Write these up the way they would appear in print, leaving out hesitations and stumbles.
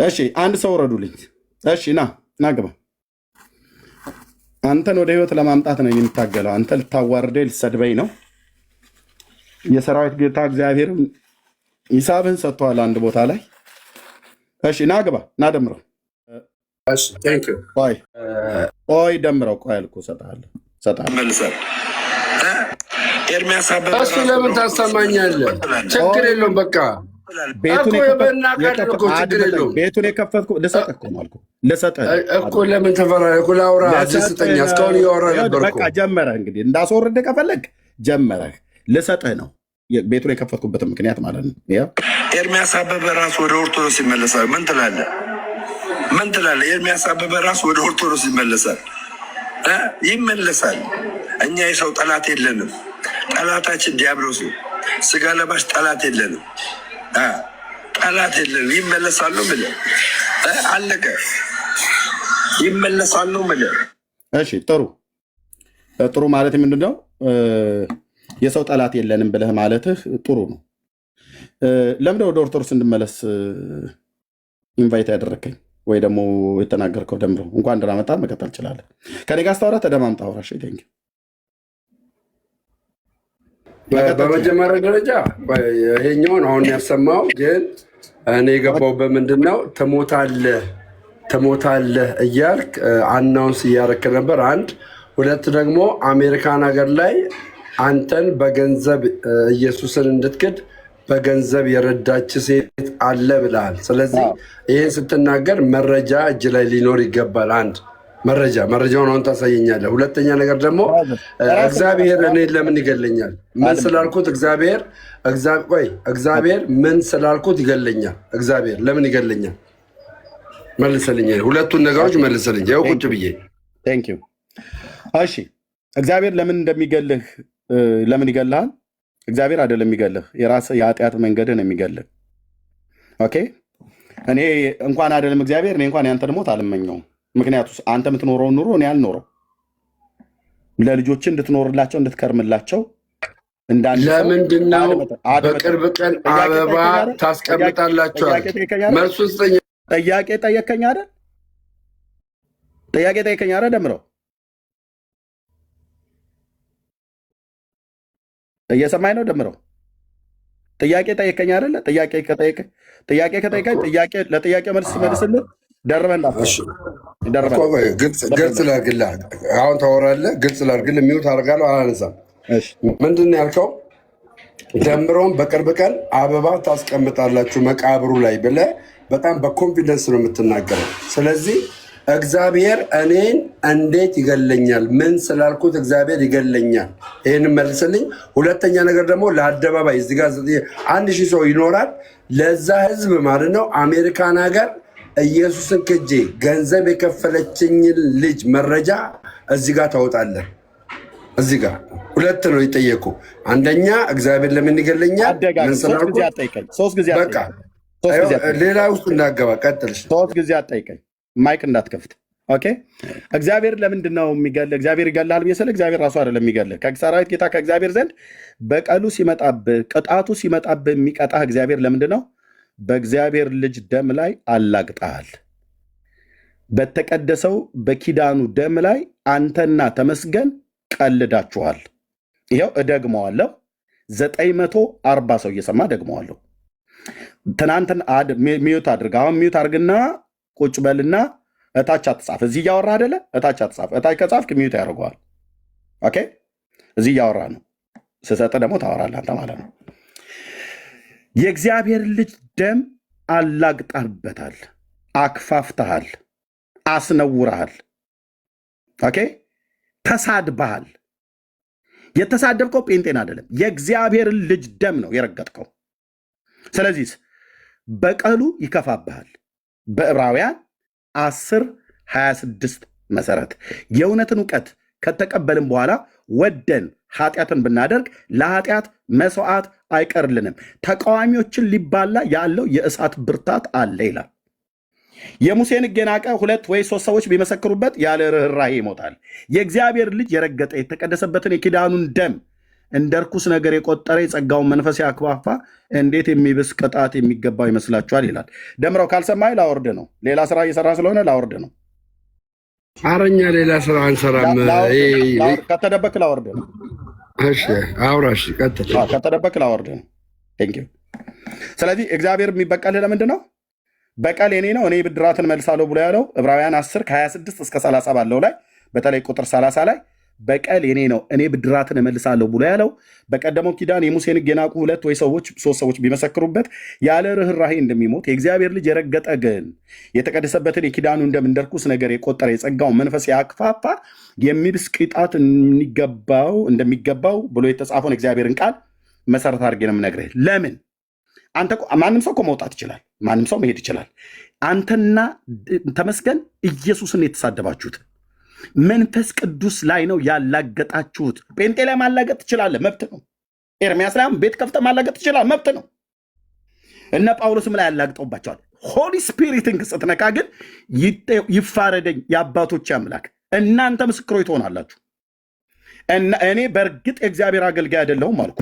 እሺ አንድ ሰው ረዱልኝ። እሺ ና ግባ። አንተን ወደ ህይወት ለማምጣት ነው የምታገለው። አንተ ልታዋርደኝ ልትሰድበኝ ነው። የሰራዊት ጌታ እግዚአብሔርም ሂሳብህን ሰጥቷል አንድ ቦታ ላይ። እሺ ና ግባ፣ ና ደምረው። ቆይ ደምረው፣ ቆይ አልኩህ። እሰጥሃለሁ መልሰህ ኤርሚያስ አበበ እሱ ለምን ታሰማኛለህ? ችግር የለውም በቃ ቤቱን የከፈትኩ ልሰጥህ እኮ ነው አልኩህ። ልሰጥህ እኮ ለምን ተፈራረኩ? ላውራ ስጠኛ። እስካሁን እያወራ ነበር። በቃ ጀመረህ እንግዲህ እንዳስወርድህ ከፈለግ ጀመረህ። ልሰጥህ ነው ቤቱን የከፈትኩበት ምክንያት ማለት ነው። ኤርሚያስ አበበ ራሱ ወደ ኦርቶዶክስ ይመለሳል። ምን ትላለህ? ምን ትላለህ? ኤርሚያስ አበበ ራሱ ወደ ኦርቶዶክስ ይመለሳል። ይመለሳል። እኛ የሰው ጠላት የለንም። ጠላታችን ዲያብሎስ ነው። ስጋ ለባሽ ጠላት የለንም። ጠላት የለንም። ይመለሳሉ ምለ አለቀ። ይመለሳሉ ምለ። እሺ ጥሩ ማለት ምንድነው? የሰው ጠላት የለንም ብለህ ማለትህ ጥሩ ነው። ለምን ወደ ኦርቶዶክስ እንድመለስ ኢንቫይት ያደረከኝ ወይ ደግሞ የተናገርከው? ደምረው እንኳን ደህና መጣህ። መቀጠል ትችላለህ። ከኔ ጋር ስታወራ ተደማምጣ አውራ። እሺ በመጀመሪያ ደረጃ ይሄኛውን አሁን ያሰማው ግን እኔ የገባው በምንድን ነው? ትሞታለህ እያልክ አናውንስ እያረክ ነበር። አንድ ሁለት ደግሞ አሜሪካን ሀገር ላይ አንተን በገንዘብ ኢየሱስን እንድትክድ በገንዘብ የረዳች ሴት አለ ብለሃል። ስለዚህ ይህን ስትናገር መረጃ እጅ ላይ ሊኖር ይገባል። አንድ መረጃውን አሁን ታሳየኛለህ። ሁለተኛ ነገር ደግሞ እግዚአብሔር እኔን ለምን ይገለኛል? ምን ስላልኩት እግዚአብሔር ምን ስላልኩት ይገለኛል? እግዚአብሔር ለምን ይገለኛል? መልስልኝ። ሁለቱን ነገሮች መልስልኝ። ይኸው ቁጭ ብዬ እሺ። እግዚአብሔር ለምን እንደሚገልህ ለምን ይገልሃል? እግዚአብሔር አይደለም የሚገልህ፣ የራስህ የኃጢአት መንገድህ ነው የሚገልህ። ኦኬ። እኔ እንኳን አይደለም እግዚአብሔር፣ እኔ እንኳን ያንተን ሞት አልመኘውም። ምክንያቱም አንተ የምትኖረውን ኑሮ እኔ አልኖረው። ለልጆች እንድትኖርላቸው እንድትከርምላቸው ለምንድን ነው በቅርብ ቀን አበባ ታስቀምጣላችኋል? መልሱን ስጠኝ። ጥያቄ ጠየከኝ አይደል? ደምረው እየሰማኝ ነው? ደምረው ጥያቄ ጠየከኝ አይደለ? ጥያቄ ከጠየቀኝ ለጥያቄ መልስ መልስልህ። ግልጽ ላድርግልህ። አሁን ታወራለህ። ግልጽ ላድርግልህ። ሚውት አደርጋለሁ፣ አላነሳም። ምንድን ነው ያልከው? ደምረውን በቅርብ ቀን አበባ ታስቀምጣላችሁ መቃብሩ ላይ ብለህ በጣም በኮንፊደንስ ነው የምትናገረው። ስለዚህ እግዚአብሔር እኔን እንዴት ይገለኛል? ምን ስላልኩት እግዚአብሔር ይገለኛል? ይህን መልስልኝ። ሁለተኛ ነገር ደግሞ ለአደባባይ እዚህ ጋር 1000 ሰው ይኖራል። ለዛ ህዝብ ማለት ነው አሜሪካን ሀገር ኢየሱስን ክጄ ገንዘብ የከፈለችኝን ልጅ መረጃ እዚህ ጋር ታወጣለህ። እዚህ ጋር ሁለት ነው የጠየቁ። አንደኛ እግዚአብሔር ለምን ይገለኛል? ምን ስላልኩት። በቃ ሌላ ውስጥ እንዳገባ ቀጥል። 3 ጊዜ አጠይቀኝ። ማይክ እንዳትከፍት። ኦኬ። እግዚአብሔር ለምንድን ነው የሚገል? እግዚአብሔር ይገላል ብዬ ስለ እግዚአብሔር ራሱ አይደለም የሚገልህ። ከሰራዊት ጌታ ከእግዚአብሔር ዘንድ በቀሉ ሲመጣብህ፣ ቅጣቱ ሲመጣብህ የሚቀጣህ እግዚአብሔር ለምንድን ነው? በእግዚአብሔር ልጅ ደም ላይ አላግጠሃል። በተቀደሰው በኪዳኑ ደም ላይ አንተና ተመስገን ቀልዳችኋል። ይኸው እደግመዋለሁ። 940 ሰው እየሰማ ደግመዋለሁ። ትናንትን ሚዩት አድርግ። አሁን ሚዩት አድርግና ቁጭ በልና እታች አትጻፍ። እዚህ እያወራ አይደለ? እታች አትጻፍ። እታች ከጻፍክ ሚዩት ያደርገዋል። ኦኬ። እዚህ እያወራ ነው። ስሰጥ ደግሞ ታወራለህ አንተ ማለት ነው። የእግዚአብሔር ልጅ ደም አላግጣበታል፣ አክፋፍተሃል፣ አስነውረሃል። ኦኬ። ተሳድበሃል። የተሳደብከው ጴንጤን አይደለም፣ የእግዚአብሔርን ልጅ ደም ነው የረገጥከው። ስለዚህ በቀሉ ይከፋብሃል። በዕብራውያን 10:26 መሰረት የእውነትን እውቀት ከተቀበልን በኋላ ወደን ኃጢአትን ብናደርግ ለኃጢአት መስዋዕት አይቀርልንም፣ ተቃዋሚዎችን ሊባላ ያለው የእሳት ብርታት አለ ይላል። የሙሴን ሕግ የናቀ 2 ወይ 3 ሰዎች ቢመሰክሩበት ያለ ርኅራኄ ይሞታል። የእግዚአብሔር ልጅ የረገጠ የተቀደሰበትን የኪዳኑን ደም እንደ ርኩስ ነገር የቆጠረ የጸጋውን መንፈስ ያክፋፋ እንዴት የሚብስ ቅጣት የሚገባው ይመስላችኋል ይላል። ደምረው ካልሰማይ ላወርድ ነው። ሌላ ስራ እየሰራ ስለሆነ ላወርድ ነው። አረኛ ሌላ ስራ አንሰራም። ከተደበክ ላወርድ ነው። እሺ አውራሽ ቀጥል። ከተደበክ ላወርድ ነው። ቴንኪው። ስለዚህ እግዚአብሔር የሚበቀልህ ለምንድን ነው? በቀል የኔ ነው እኔ ብድራትን መልሳለሁ ብሎ ያለው ዕብራውያን 10 ከ26 እስከ 30 ባለው ላይ በተለይ ቁጥር 30 ላይ በቀል የኔ ነው እኔ ብድራትን እመልሳለሁ ብሎ ያለው በቀደመው ኪዳን የሙሴን ሕግ የናቁ 2 ወይ 3 ሰዎች ቢመሰክሩበት ያለ ርኅራኄ እንደሚሞት የእግዚአብሔር ልጅ የረገጠ ግን የተቀደሰበትን የኪዳኑ እንደ ርኩስ ነገር የቆጠረ የጸጋውን መንፈስ ያክፋፋ የሚብስ ቅጣት እንደሚገባው ብሎ የተጻፈውን እግዚአብሔርን ቃል መሰረት አድርጌ ነው የምነግርህ። ለምን አንተ ማንም ሰው እኮ መውጣት ይችላል፣ ማንም ሰው መሄድ ይችላል። አንተና ተመስገን ኢየሱስን የተሳደባችሁት መንፈስ ቅዱስ ላይ ነው ያላገጣችሁት። ጴንጤ ላይ ማላገጥ ትችላለህ፣ መብት ነው። ኤርሚያስ ላይ ቤት ከፍተህ ማላገጥ ትችላለህ፣ መብት ነው። እነ ጳውሎስም ላይ ያላግጠውባቸዋል። ሆሊ ስፒሪትን ስትነካ ግን ይፋረደኝ የአባቶች አምላክ። እናንተ ምስክሮች ትሆናላችሁ። እኔ በእርግጥ የእግዚአብሔር አገልጋይ አይደለሁም አልኩ።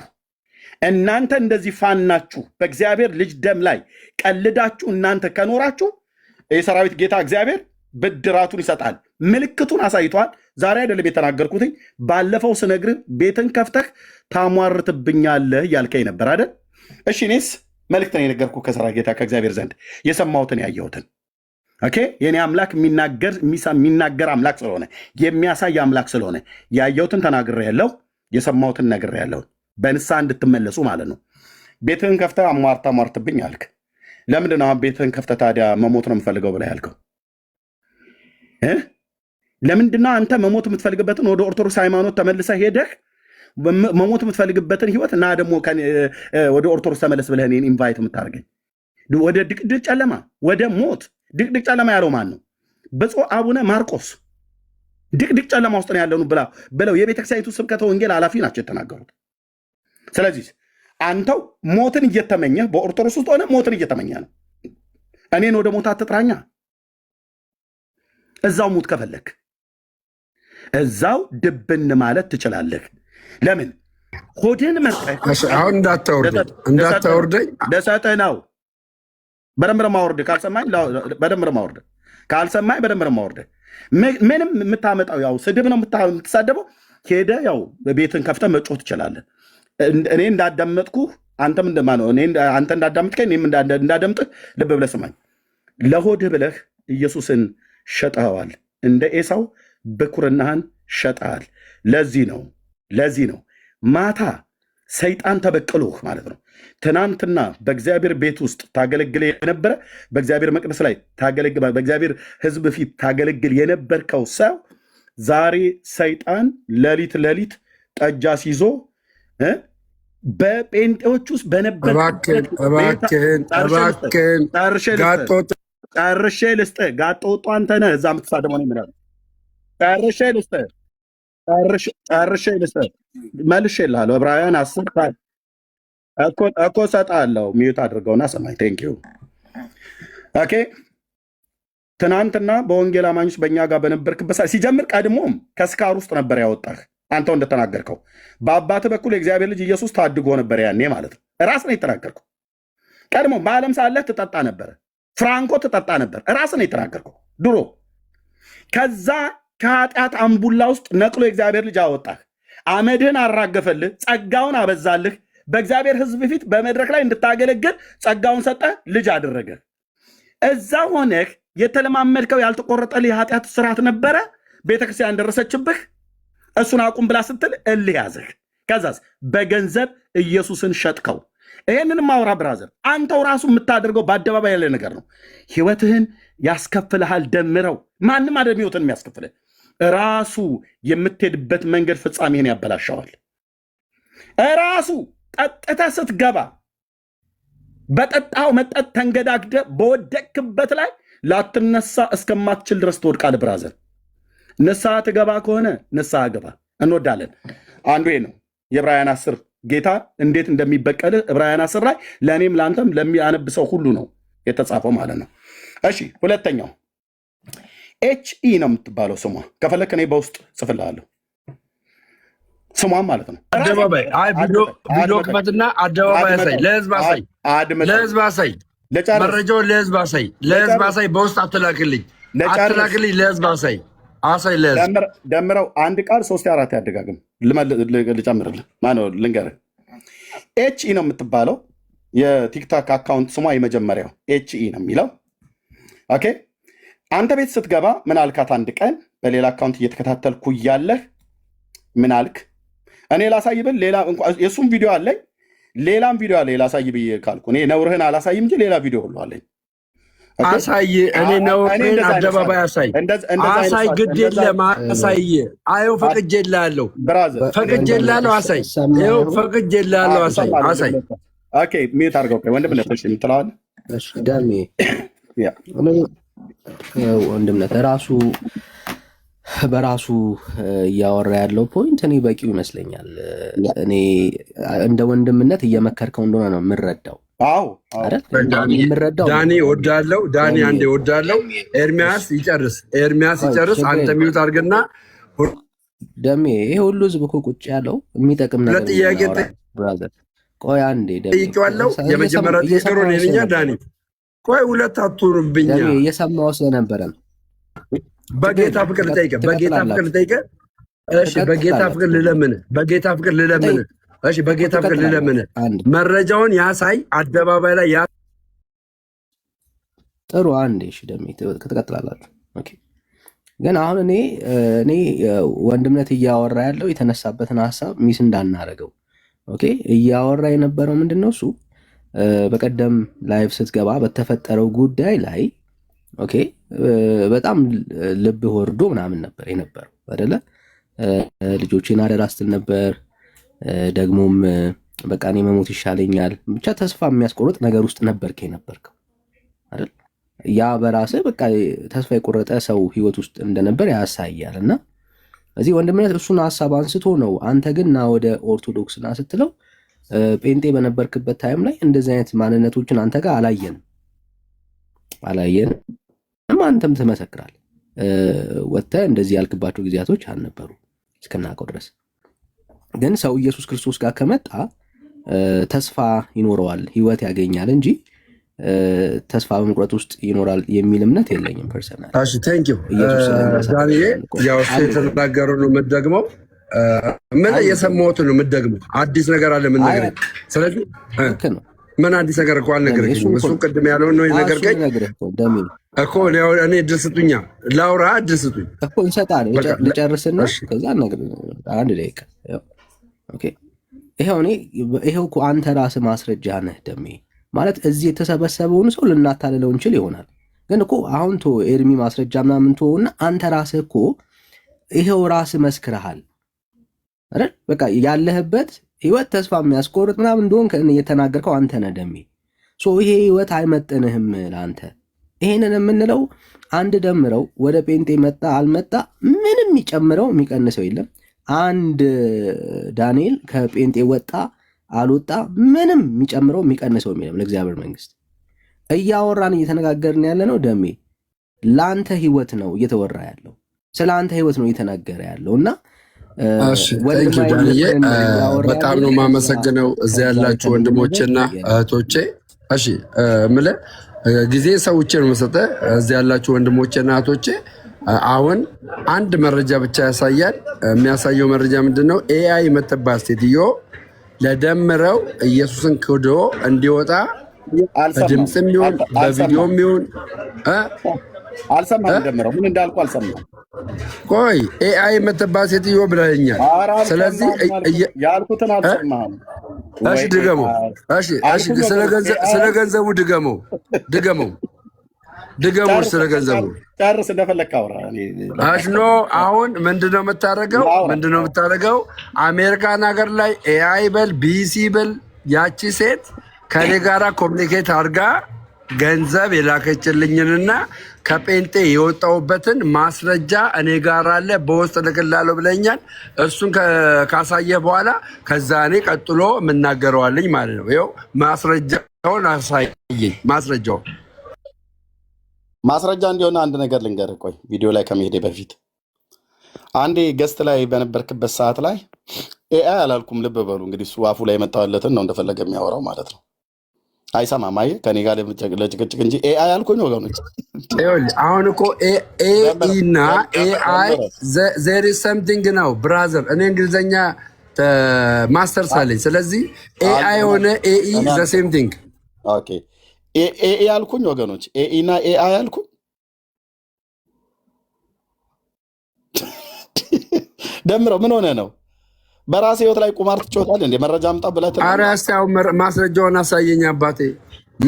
እናንተ እንደዚህ ፋናችሁ በእግዚአብሔር ልጅ ደም ላይ ቀልዳችሁ እናንተ ከኖራችሁ የሰራዊት ጌታ እግዚአብሔር ብድራቱን ይሰጣል። ምልክቱን አሳይቷል። ዛሬ አይደለም የተናገርኩትኝ፣ ባለፈው ስነግርህ ቤትን ከፍተህ ታሟርትብኛለህ ያልከኝ ነበር አይደል? እሺ እኔስ መልእክትን የነገርኩህ ከሰራዊት ጌታ ከእግዚአብሔር ዘንድ የሰማሁትን ያየሁትን። ኦኬ የኔ አምላክ የሚናገር አምላክ ስለሆነ የሚያሳይ አምላክ ስለሆነ ያየሁትን ተናግሬያለሁ፣ የሰማሁትን ነግሬያለሁ። በንስሐ እንድትመለሱ ማለት ነው። ቤትህን ከፍተህ አሟርትብኝ አልክ። ለምንድን ነው አሁን ቤትህን ከፍተህ ታዲያ መሞት ነው የምፈልገው ብለህ ያልከው? ለምንድን ነው አንተ መሞት የምትፈልግበትን ወደ ኦርቶዶክስ ሃይማኖት ተመልሰህ ሄደህ መሞት የምትፈልግበትን ህይወት እና ደግሞ ወደ ኦርቶዶክስ ተመለስ ብለህ እኔን ኢንቫይት የምታደርገኝ ወደ ድቅድቅ ጨለማ፣ ወደ ሞት? ድቅድቅ ጨለማ ያለው ማን ነው? ብፁዕ አቡነ ማርቆስ ድቅድቅ ጨለማ ውስጥ ነው ያለኑ ብለው የቤተክርስቲያኒቱ ስብከተ ወንጌል ኃላፊ ናቸው የተናገሩት። ስለዚህ አንተው ሞትን እየተመኘህ በኦርቶዶክስ ውስጥ ሆነ ሞትን እየተመኘህ ነው። እኔን ወደ ሞት አትጥራኛ። እዛው ሙት ከፈለክ እዛው ድብን ማለት ትችላለህ። ለምን ሆድን መርጠህ አሁን እንዳታወርደኝ ለሰጠህ ነው። በደንብ ማወርድ ካልሰማኝ በደንብ ማወርድ ካልሰማኝ በደንብ ማወርድ። ምንም የምታመጣው ያው ስድብ ነው የምትሳደበው። ሄደህ ያው ቤትን ከፍተህ መጮህ ትችላለህ። እኔ እንዳዳመጥኩ አንተም አንተ እንዳዳመጥከኝ እኔም እንዳዳምጥህ ልብ ብለህ ስማኝ። ለሆድህ ብለህ ኢየሱስን ሸጠኸዋል። እንደ ኤሳው ብኩርናህን ሸጠሃል። ለዚህ ነው ማታ ሰይጣን ተበቅሎህ ማለት ነው። ትናንትና በእግዚአብሔር ቤት ውስጥ ታገለግል የነበረ በእግዚአብሔር መቅደስ ላይ በእግዚአብሔር ሕዝብ ፊት ታገለግል የነበርከው ሰው ዛሬ ሰይጣን ሌሊት ጠጃ ሲይዞ በጴንጤዎች ውስጥ በነበር ጨርሼ ልስጥህ። ጋጦ ወጡ አንተ ነህ እዛ የምትሳደመው ነው የሚለው። ጨርሼ ልስጥህ መልሼ እልሃለሁ። ዕብራውያን 10 እኮ እሰጥሃለሁ። ሚዩት አድርገውና ሰማኝ። ቴንክ ዩ ኦኬ። ትናንትና በወንጌል አማኞች በእኛ ጋር በነበርክበት ሲጀምር ቀድሞም ከስካር ውስጥ ነበር ያወጣህ። አንተው እንደተናገርከው በአባትህ በኩል የእግዚአብሔር ልጅ ኢየሱስ ታድጎ ነበር ያኔ ማለት ነው። ራስ ነው የተናገርከው። ቀድሞ በዓለም ሳለህ ትጠጣ ነበር፣ ፍራንኮ ትጠጣ ነበር። ራስ ነው የተናገርከው ድሮ። ከዛ ከኃጢአት አምቡላ ውስጥ ነቅሎ የእግዚአብሔር ልጅ አወጣህ። አመድህን አራገፈልህ፣ ጸጋውን አበዛልህ። በእግዚአብሔር ሕዝብ ፊት በመድረክ ላይ እንድታገለግል ጸጋውን ሰጠህ፣ ልጅ አደረገ። እዛ ሆነህ የተለማመድከው ያልተቆረጠልህ የኃጢአት ስርዓት ነበረ። ቤተክርስቲያን ደረሰችብህ። እሱን አቁም ብላ ስትል እልህ ያዘህ። ከዛስ በገንዘብ ኢየሱስን ሸጥከው። ይህንን ማውራ ብራዘር፣ አንተው ራሱ የምታደርገው በአደባባይ ያለ ነገር ነው። ህይወትህን ያስከፍልሃል። ደምረው ማንም አደም ህይወትን የሚያስከፍልህ ራሱ የምትሄድበት መንገድ ፍጻሜህን ያበላሸዋል። ራሱ ጠጥተህ ስትገባ በጠጣው መጠጥ ተንገዳግደ በወደቅክበት ላይ ላትነሳ እስከማትችል ድረስ ትወድቃለህ። ብራዘር ንስሐ ትገባ ከሆነ ንስሐ ገባ። እንወዳለን። አንዱ ነው የዕብራውያን 10 ጌታ እንዴት እንደሚበቀልህ ዕብራውያን 10 ላይ ለእኔም ለአንተም ለሚያነብሰው ሁሉ ነው የተጻፈው ማለት ነው። እሺ ሁለተኛው HE ነው የምትባለው ስሟ። ከፈለክ እኔ በውስጥ ጽፍልሃለሁ። ስሟን ማለት ነው። አደባባይ ቪዲዮ ክፈትና አደባባይ አሳይ፣ ለህዝብ አሳይ፣ ለህዝብ አሳይ፣ መረጃውን ለህዝብ አሳይ፣ ለህዝብ አሳይ። በውስጥ አትላክልኝ፣ ለህዝብ አሳይ፣ ለህዝብ ደምረው አንድ ቃል 3 4 ያደጋግም ልጨምርልህ ማነው ልንገርህ። ኤችኢ ነው የምትባለው የቲክቶክ አካውንት ስሟ የመጀመሪያው ኤችኢ ነው የሚለው። ኦኬ አንተ ቤት ስትገባ ምን አልካት? አንድ ቀን በሌላ አካውንት እየተከታተልኩ እያለህ ምን አልክ? እኔ ላሳይ ብል ሌላ የእሱም ቪዲዮ አለኝ፣ ሌላም ቪዲዮ አለ ላሳይ ብዬ ካልኩ እኔ ነውርህን አላሳይም እንጂ ሌላ ቪዲዮ ሁሉ አለኝ። አሳይ፣ እኔ ነውርህን አደባባይ አሳይ፣ አሳይ፣ ግድ የለም አሳይ። አየው ፈቅጄልሃለሁ፣ ፈቅጄልሃለሁ፣ አሳይ፣ ይኸው ፈቅጄልሃለሁ፣ አሳይ፣ አሳይ። ኦኬ ሚዩት አድርገው ወንድምነት የምትለዋለህ። እሺ ዳሜ ወንድምነት በራሱ እያወራ ያለው ፖይንት እኔ በቂው ይመስለኛል። እኔ እንደ ወንድምነት እየመከርከው እንደሆነ ነው የምረዳው። ዳኒ ወዳለው ዳኒ አንዴ ወዳለው ኤርሚያስ ይጨርስ አንተ ሚዩት አድርግና ደሜ ይሄ ሁሉ ህዝብ እኮ ቁጭ ያለው የሚጠቅም ነገር ለጥያቄ ብራዘር ቆይ አንዴ ጠይቄዋለሁ። የመጀመሪያ ጥያቄ ነው ለኛ ዳኒ ቆይ ሁለት አትሩብኛ እየሰማው ስለነበረ ነው። በጌታ ፍቅር ጠይቀ እሺ በጌታ ፍቅር ልለምን እሺ በጌታ ፍቅር ልለምን መረጃውን ያሳይ አደባባይ ላይ ጥሩ አንዴ እሺ ደሜ ከተቀጥላላችሁ ኦኬ። ግን አሁን እኔ ወንድምነት እያወራ ያለው የተነሳበትን ሐሳብ ሚስ እንዳናረገው ኦኬ። እያወራ የነበረው ምንድነው እሱ በቀደም ላይቭ ስትገባ በተፈጠረው ጉዳይ ላይ ኦኬ በጣም ልብ ወርዶ ምናምን ነበር የነበረው አይደለ? ልጆቼን አደራ ስትል ነበር። ደግሞም በቃ እኔ መሞት ይሻለኛል ብቻ ተስፋ የሚያስቆርጥ ነገር ውስጥ ነበርከው አይደል? ያ በራስህ በቃ ተስፋ የቆረጠ ሰው ህይወት ውስጥ እንደነበር ያሳያል። እና እዚህ ወንድምነት እሱን ሀሳብ አንስቶ ነው አንተ ግን ና ወደ ኦርቶዶክስ ና ስትለው ጴንጤ በነበርክበት ታይም ላይ እንደዚህ አይነት ማንነቶችን አንተ ጋር አላየንም። አንተም ትመሰክራል ወጥተህ እንደዚህ ያልክባቸው ጊዜያቶች አልነበሩ እስከናውቀው ድረስ። ግን ሰው ኢየሱስ ክርስቶስ ጋር ከመጣ ተስፋ ይኖረዋል፣ ህይወት ያገኛል እንጂ ተስፋ በመቁረጥ ውስጥ ይኖራል የሚል እምነት የለኝም ፐርሰናል። እሺ ቴንክ ዩ ዳንኤል። ያው የተናገረው ነው የምትደግመው፣ ምን የሰማሁት ነው የምትደግመው። አዲስ ነገር አለ ምን ነገር። ስለዚህ ምን አዲስ ነገር እኮ አልነገርከኝም። እሱ ቅድም ያለውን ነው የነገርከኝ እኮ። እኔ እድል ስጡኛ ላውራ፣ እድል ስጡኝ እኮ እንሰጣለን። ልጨርስና ከዛ አንድ ደቂቃ ኦኬ። ይሄው እኮ አንተ ራስህ ማስረጃ ነህ ደሜ። ማለት እዚህ የተሰበሰበውን ሰው ልናታልለው እንችል ይሆናል፣ ግን እኮ አሁን ኤርሚ ማስረጃ ምናምን ተወውና አንተ ራስህ እኮ ይሄው ራስህ መስክረሃል አይደል? በቃ ያለህበት ህይወት ተስፋ የሚያስቆርጥ ምናምን እንደሆነ እየተናገርከው አንተ ነህ ደሜ። ይሄ ህይወት አይመጥንህም ለአንተ። ይሄንን የምንለው አንድ ደምረው ወደ ጴንጤ መጣ አልመጣ ምንም የሚጨምረው የሚቀንሰው የለም። አንድ ዳንኤል ከጴንጤ ወጣ አልወጣ ምንም የሚጨምረው የሚቀንሰው የለም። ለእግዚአብሔር መንግስት እያወራን እየተነጋገርን ያለ ነው ደሜ። ለአንተ ህይወት ነው እየተወራ ያለው፣ ስለ አንተ ህይወት ነው እየተነገረ ያለው። እና በጣም ነው የማመሰግነው እዚያ ያላችሁ ወንድሞቼና እህቶቼ። እሺ የምልህ ጊዜ ሰውቼ ነው የምሰጠህ። እዚያ ያላችሁ ወንድሞቼና እህቶቼ አሁን አንድ መረጃ ብቻ ያሳያል። የሚያሳየው መረጃ ምንድን ነው? ኤአይ የምትባል ሴትዮ ለደምረው ኢየሱስን ክዶ እንዲወጣ በድምፅም ይሁን በቪዲዮም ይሁን አልሰማህም። ደምረው ምን እንዳልኩ አልሰማህም። ቆይ ኤአይ የምትባል ሴትዮ ብለኸኛል። ስለዚህ ያልኩትን አልሰማህም። እሺ ድገመው። እሺ ስለ ገንዘቡ ድገመው። ስለ ገንዘቡ ጨርስ፣ እንደፈለግህ አውራ። ኖ አሁን ምንድነው የምታደርገው? አሜሪካን ሀገር ላይ ኤአይ በል ቢሲ በል ያቺ ሴት ከኔ ጋራ ኮሚኒኬት አድርጋ ገንዘብ የላከችልኝንና ከጴንጤ የወጣሁበትን ማስረጃ እኔ ጋር አለ፣ በውስጥ ልክላለሁ ብለኛል። እሱን ካሳየ በኋላ ከዛ እኔ ቀጥሎ የምናገረዋለኝ ማለት ነው። ይኸው ማስረጃውን አሳየኝ። ማስረጃ እንዲሆነ አንድ ነገር ልንገርህ። ቆይ ቪዲዮ ላይ ከመሄዴ በፊት አንዴ ገስት ላይ በነበርክበት ሰዓት ላይ ኤአይ አላልኩም። ልብ በሉ እንግዲህ እሱ አፉ ላይ የመጣለትን ነው እንደፈለገ የሚያወራው ማለት ነው። አይሰማም። አየህ ከኔ ጋር ለጭቅጭቅ እንጂ ኤአይ አልኩኝ ወገኖች። አሁን እኮ ኤኢ እና ኤአይ ዜር ኢዝ ሰምቲንግ ነው ብራዘር። እኔ እንግሊዝኛ ማስተርስ አለኝ። ስለዚህ ኤአይ ሆነ ኤኢ ዘ ሴም ቲንግ። ኦኬ ኤኢ አልኩኝ ወገኖች። ኤኢ እና ኤአይ አልኩኝ። ደምረው ምን ሆነ ነው? በራሴ ህይወት ላይ ቁማር ትጫወታለህ እንዴ? መረጃ አምጣ ብለህ ኧረ እስኪ አሁን ማስረጃውን አሳየኝ አባቴ፣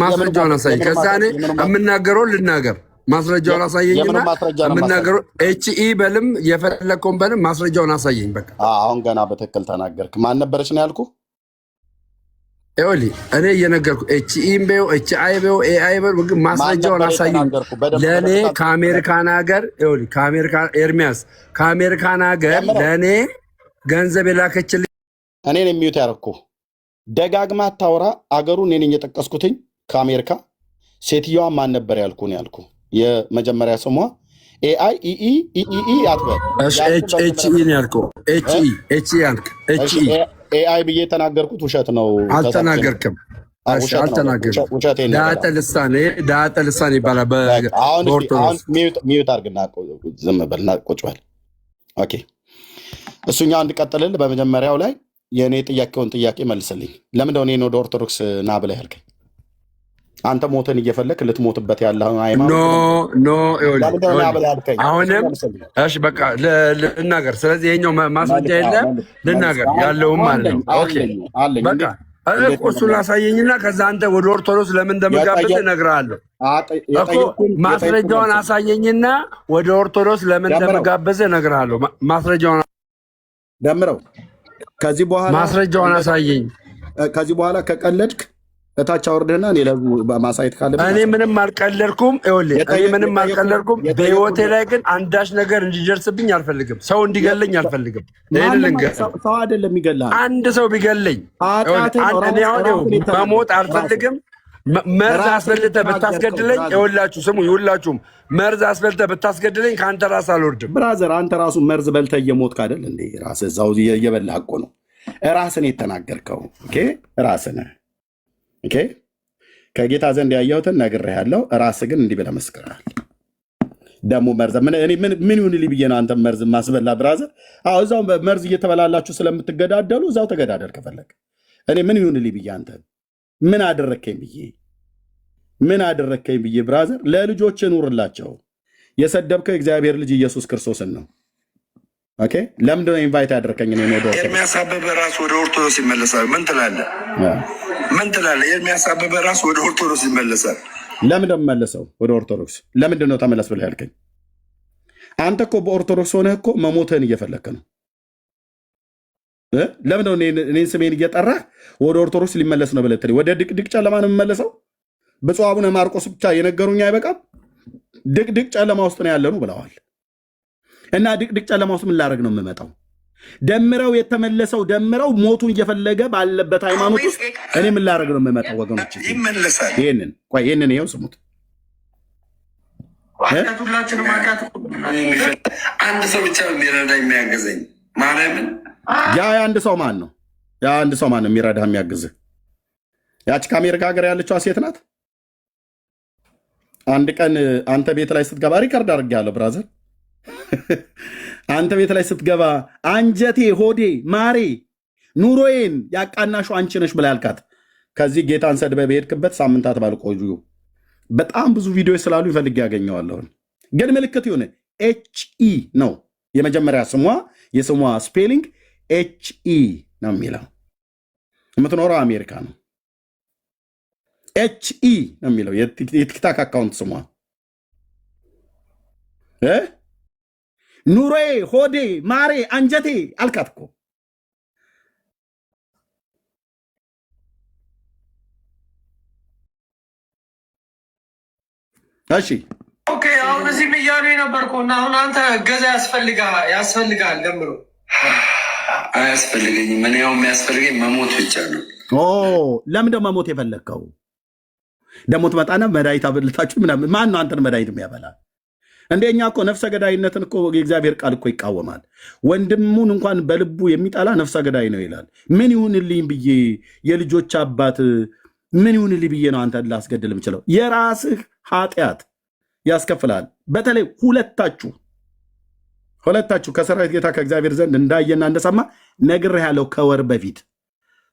ማስረጃውን አሳየኝ። ከዛ እኔ የምናገረውን ልናገር። ማስረጃውን አሳየኝና የምናገረው ኤችኢ በልም የፈለግከውን በልም ማስረጃውን አሳየኝ። በቃ አሁን ገና በትክክል ተናገርክ። ማን ነበረች ነው ያልኩህ? ይኸውልህ እኔ እየነገርኩህ ኤችኢም በይው ኤችአይ በይው ኤአይ በይው ማስረጃውን አሳየኝ። ለእኔ ከአሜሪካን ሀገር ይኸውልህ ኤርሚያስ ከአሜሪካን ሀገር ለእኔ ገንዘብ የላከችልኝ እኔን የሚዩት ያደረኩ ደጋግማ አታውራ። አገሩ እኔን እየጠቀስኩትኝ ከአሜሪካ ሴትዮዋ ማን ነበር ያልኩ ነው ያልኩ። የመጀመሪያ ስሟ ኤአይ ኢኢ አትበል። ኤችኢ ነው ያልከው። ኤችኢ ያልክ ኤችኢ ኤአይ ብዬ የተናገርኩት ውሸት ነው። አልተናገርክም። ዳጠ ልሳን ይባላል በኦርቶዶክስ። ሚዩት አድርግና ዝም በልና ቁጭ በል። ኦኬ እሱኛው እንድቀጥልል በመጀመሪያው ላይ የእኔ ጥያቄውን ጥያቄ መልስልኝ። ለምንደው እኔን ወደ ኦርቶዶክስ ና ብለህ ያልከኝ? አንተ ሞትን እየፈለክ ልትሞትበት ያለ ሃይማኖት አሁንም እሺ በቃ ልናገር። ስለዚህ ይኸኛው ማስረጃ የለም ልናገር ያለውም ማለት ነው። በቃ እሱን ላሳየኝና ከዛ አንተ ወደ ኦርቶዶክስ ለምን እንደምጋብዝ እነግርሃለሁ እኮ። ማስረጃውን አሳየኝና ወደ ኦርቶዶክስ ለምን እንደምጋብዝ እነግርሃለሁ። ማስረጃውን ደምረው ከዚህ በኋላ ማስረጃውን አሳየኝ። ከዚህ በኋላ ከቀለድክ እታች አውርድህና እኔ ማሳየት ካለ እኔ ምንም አልቀለድኩም። ይኸውልህ እኔ ምንም አልቀለድኩም። በህይወቴ ላይ ግን አንዳች ነገር እንዲደርስብኝ አልፈልግም። ሰው እንዲገለኝ አልፈልግም። ሰው አይደለም ይገላል። አንድ ሰው ቢገለኝ እኔ አሁን መሞት አልፈልግም። መርዝ አስበልተህ ብታስገድለኝ፣ ይኸውላችሁ ስሙ፣ ይኸውላችሁም መርዝ አስበልተህ ብታስገድለኝ ከአንተ ራስ አልወርድም። ብራዘር አንተ ራሱ መርዝ በልተህ እየሞትክ አይደል እንዴ? ራስህ እዛው እየበላህ እኮ ነው። ራስን የተናገርከው ራስን ከጌታ ዘንድ ያየሁትን ነግሬሃለሁ። ራስህ ግን እንዲህ ብለህ መስክረሃል። ደግሞ መርዝ ምን ይሁንልኝ ብዬ ነው አንተ መርዝ ማስበላ? ብራዘር እዛው መርዝ እየተበላላችሁ ስለምትገዳደሉ እዛው ተገዳደል ከፈለግ። እኔ ምን ይሁንልኝ ብዬ አንተ ምን አደረከኝ ብዬ ብራዘር፣ ለልጆች ኑርላቸው። የሰደብከው የእግዚአብሔር ልጅ ኢየሱስ ክርስቶስን ነው። ኦኬ ለምንድን ነው ኢንቫይት ያደረከኝ? ኤርሚያስ አበበ ራሱ ወደ ኦርቶዶክስ ይመለሳል። ምን ትላለህ? ኤርሚያስ አበበ ራሱ ወደ ኦርቶዶክስ ይመለሳል። ለምንድን ነው የምመለሰው ወደ ኦርቶዶክስ? ለምንድን ነው ተመለስ ብለህ ያልከኝ? አንተ እኮ በኦርቶዶክስ ሆነህ እኮ መሞትህን እየፈለክ ነው። ለምንድን ነው እኔን ስሜን እየጠራህ ወደ ኦርቶዶክስ ሊመለስ ነው ብለህ ትለኝ? ወደ ድቅድቅ ጨለማ ነው የምመለሰው? ብፁዕ አቡነ ማርቆስ ብቻ የነገሩኝ አይበቃም? ድቅድቅ ጨለማ ውስጥ ነው ያለኑ ብለዋል። እና ድቅድቅ ጨለማ ውስጥ ምን ላደርግ ነው የምመጣው? ደምረው የተመለሰው ደምረው ሞቱን እየፈለገ ባለበት ሃይማኖት ውስጥ እኔ ምን ላደርግ ነው የምመጣው? ወገኖች ይመለሳል። ይህንን ይኸው ስሙት። አንድ ሰው ብቻ የሚረዳ የሚያገዘኝ ማርያምን። የአንድ ሰው ማን ነው? የአንድ ሰው ማን ነው የሚረዳ የሚያግዝህ? ያች ከአሜሪካ ሀገር ያለችዋ ሴት ናት። አንድ ቀን አንተ ቤት ላይ ስትገባ ሪከርድ አድርጌያለሁ ብራዘር። አንተ ቤት ላይ ስትገባ አንጀቴ፣ ሆዴ፣ ማሬ፣ ኑሮዬን ያቃናሹ አንቺ ነሽ ብላ ያልካት ከዚህ ጌታን ሰድበህ በሄድክበት ሳምንታት ባልቆዩ በጣም ብዙ ቪዲዮዎች ስላሉ ይፈልግ ያገኘዋለሁ። ግን ምልክት ይሁን ኤችኢ ነው የመጀመሪያ ስሟ። የስሟ ስፔሊንግ ኤችኢ ነው የሚለው። የምትኖረው አሜሪካ ነው። ኤችኢ ነው የሚለው የቲክታክ አካውንት ስሟ። ኑሮዬ፣ ሆዴ፣ ማሬ፣ አንጀቴ አልካት እኮ። እሺ ኦኬ። አሁን እዚህም እያሉ የነበርኩ እና አሁን አንተ እገዛ ያስፈልጋል። ደምሮ አያስፈልገኝም። እኔ ያው የሚያስፈልገኝ መሞት ብቻ ነው። ለምን ደግሞ መሞት የፈለግከው? ደግሞ ትመጣና መድኃኒት አበልታችሁ ምናምን። ማን ነው አንተን መድኃኒት የሚያበላ? እንደኛ እኮ ነፍሰ ገዳይነትን እኮ የእግዚአብሔር ቃል እኮ ይቃወማል። ወንድሙን እንኳን በልቡ የሚጠላ ነፍሰ ገዳይ ነው ይላል። ምን ይሁንልኝ ብዬ የልጆች አባት ምን ይሁንልኝ ብዬ ነው አንተ ላስገድል የምችለው? የራስህ ኃጢአት ያስከፍላል። በተለይ ሁለታችሁ ከሰራዊት ጌታ ከእግዚአብሔር ዘንድ እንዳየና እንደሰማ ነግሬሃለሁ። ከወር በፊት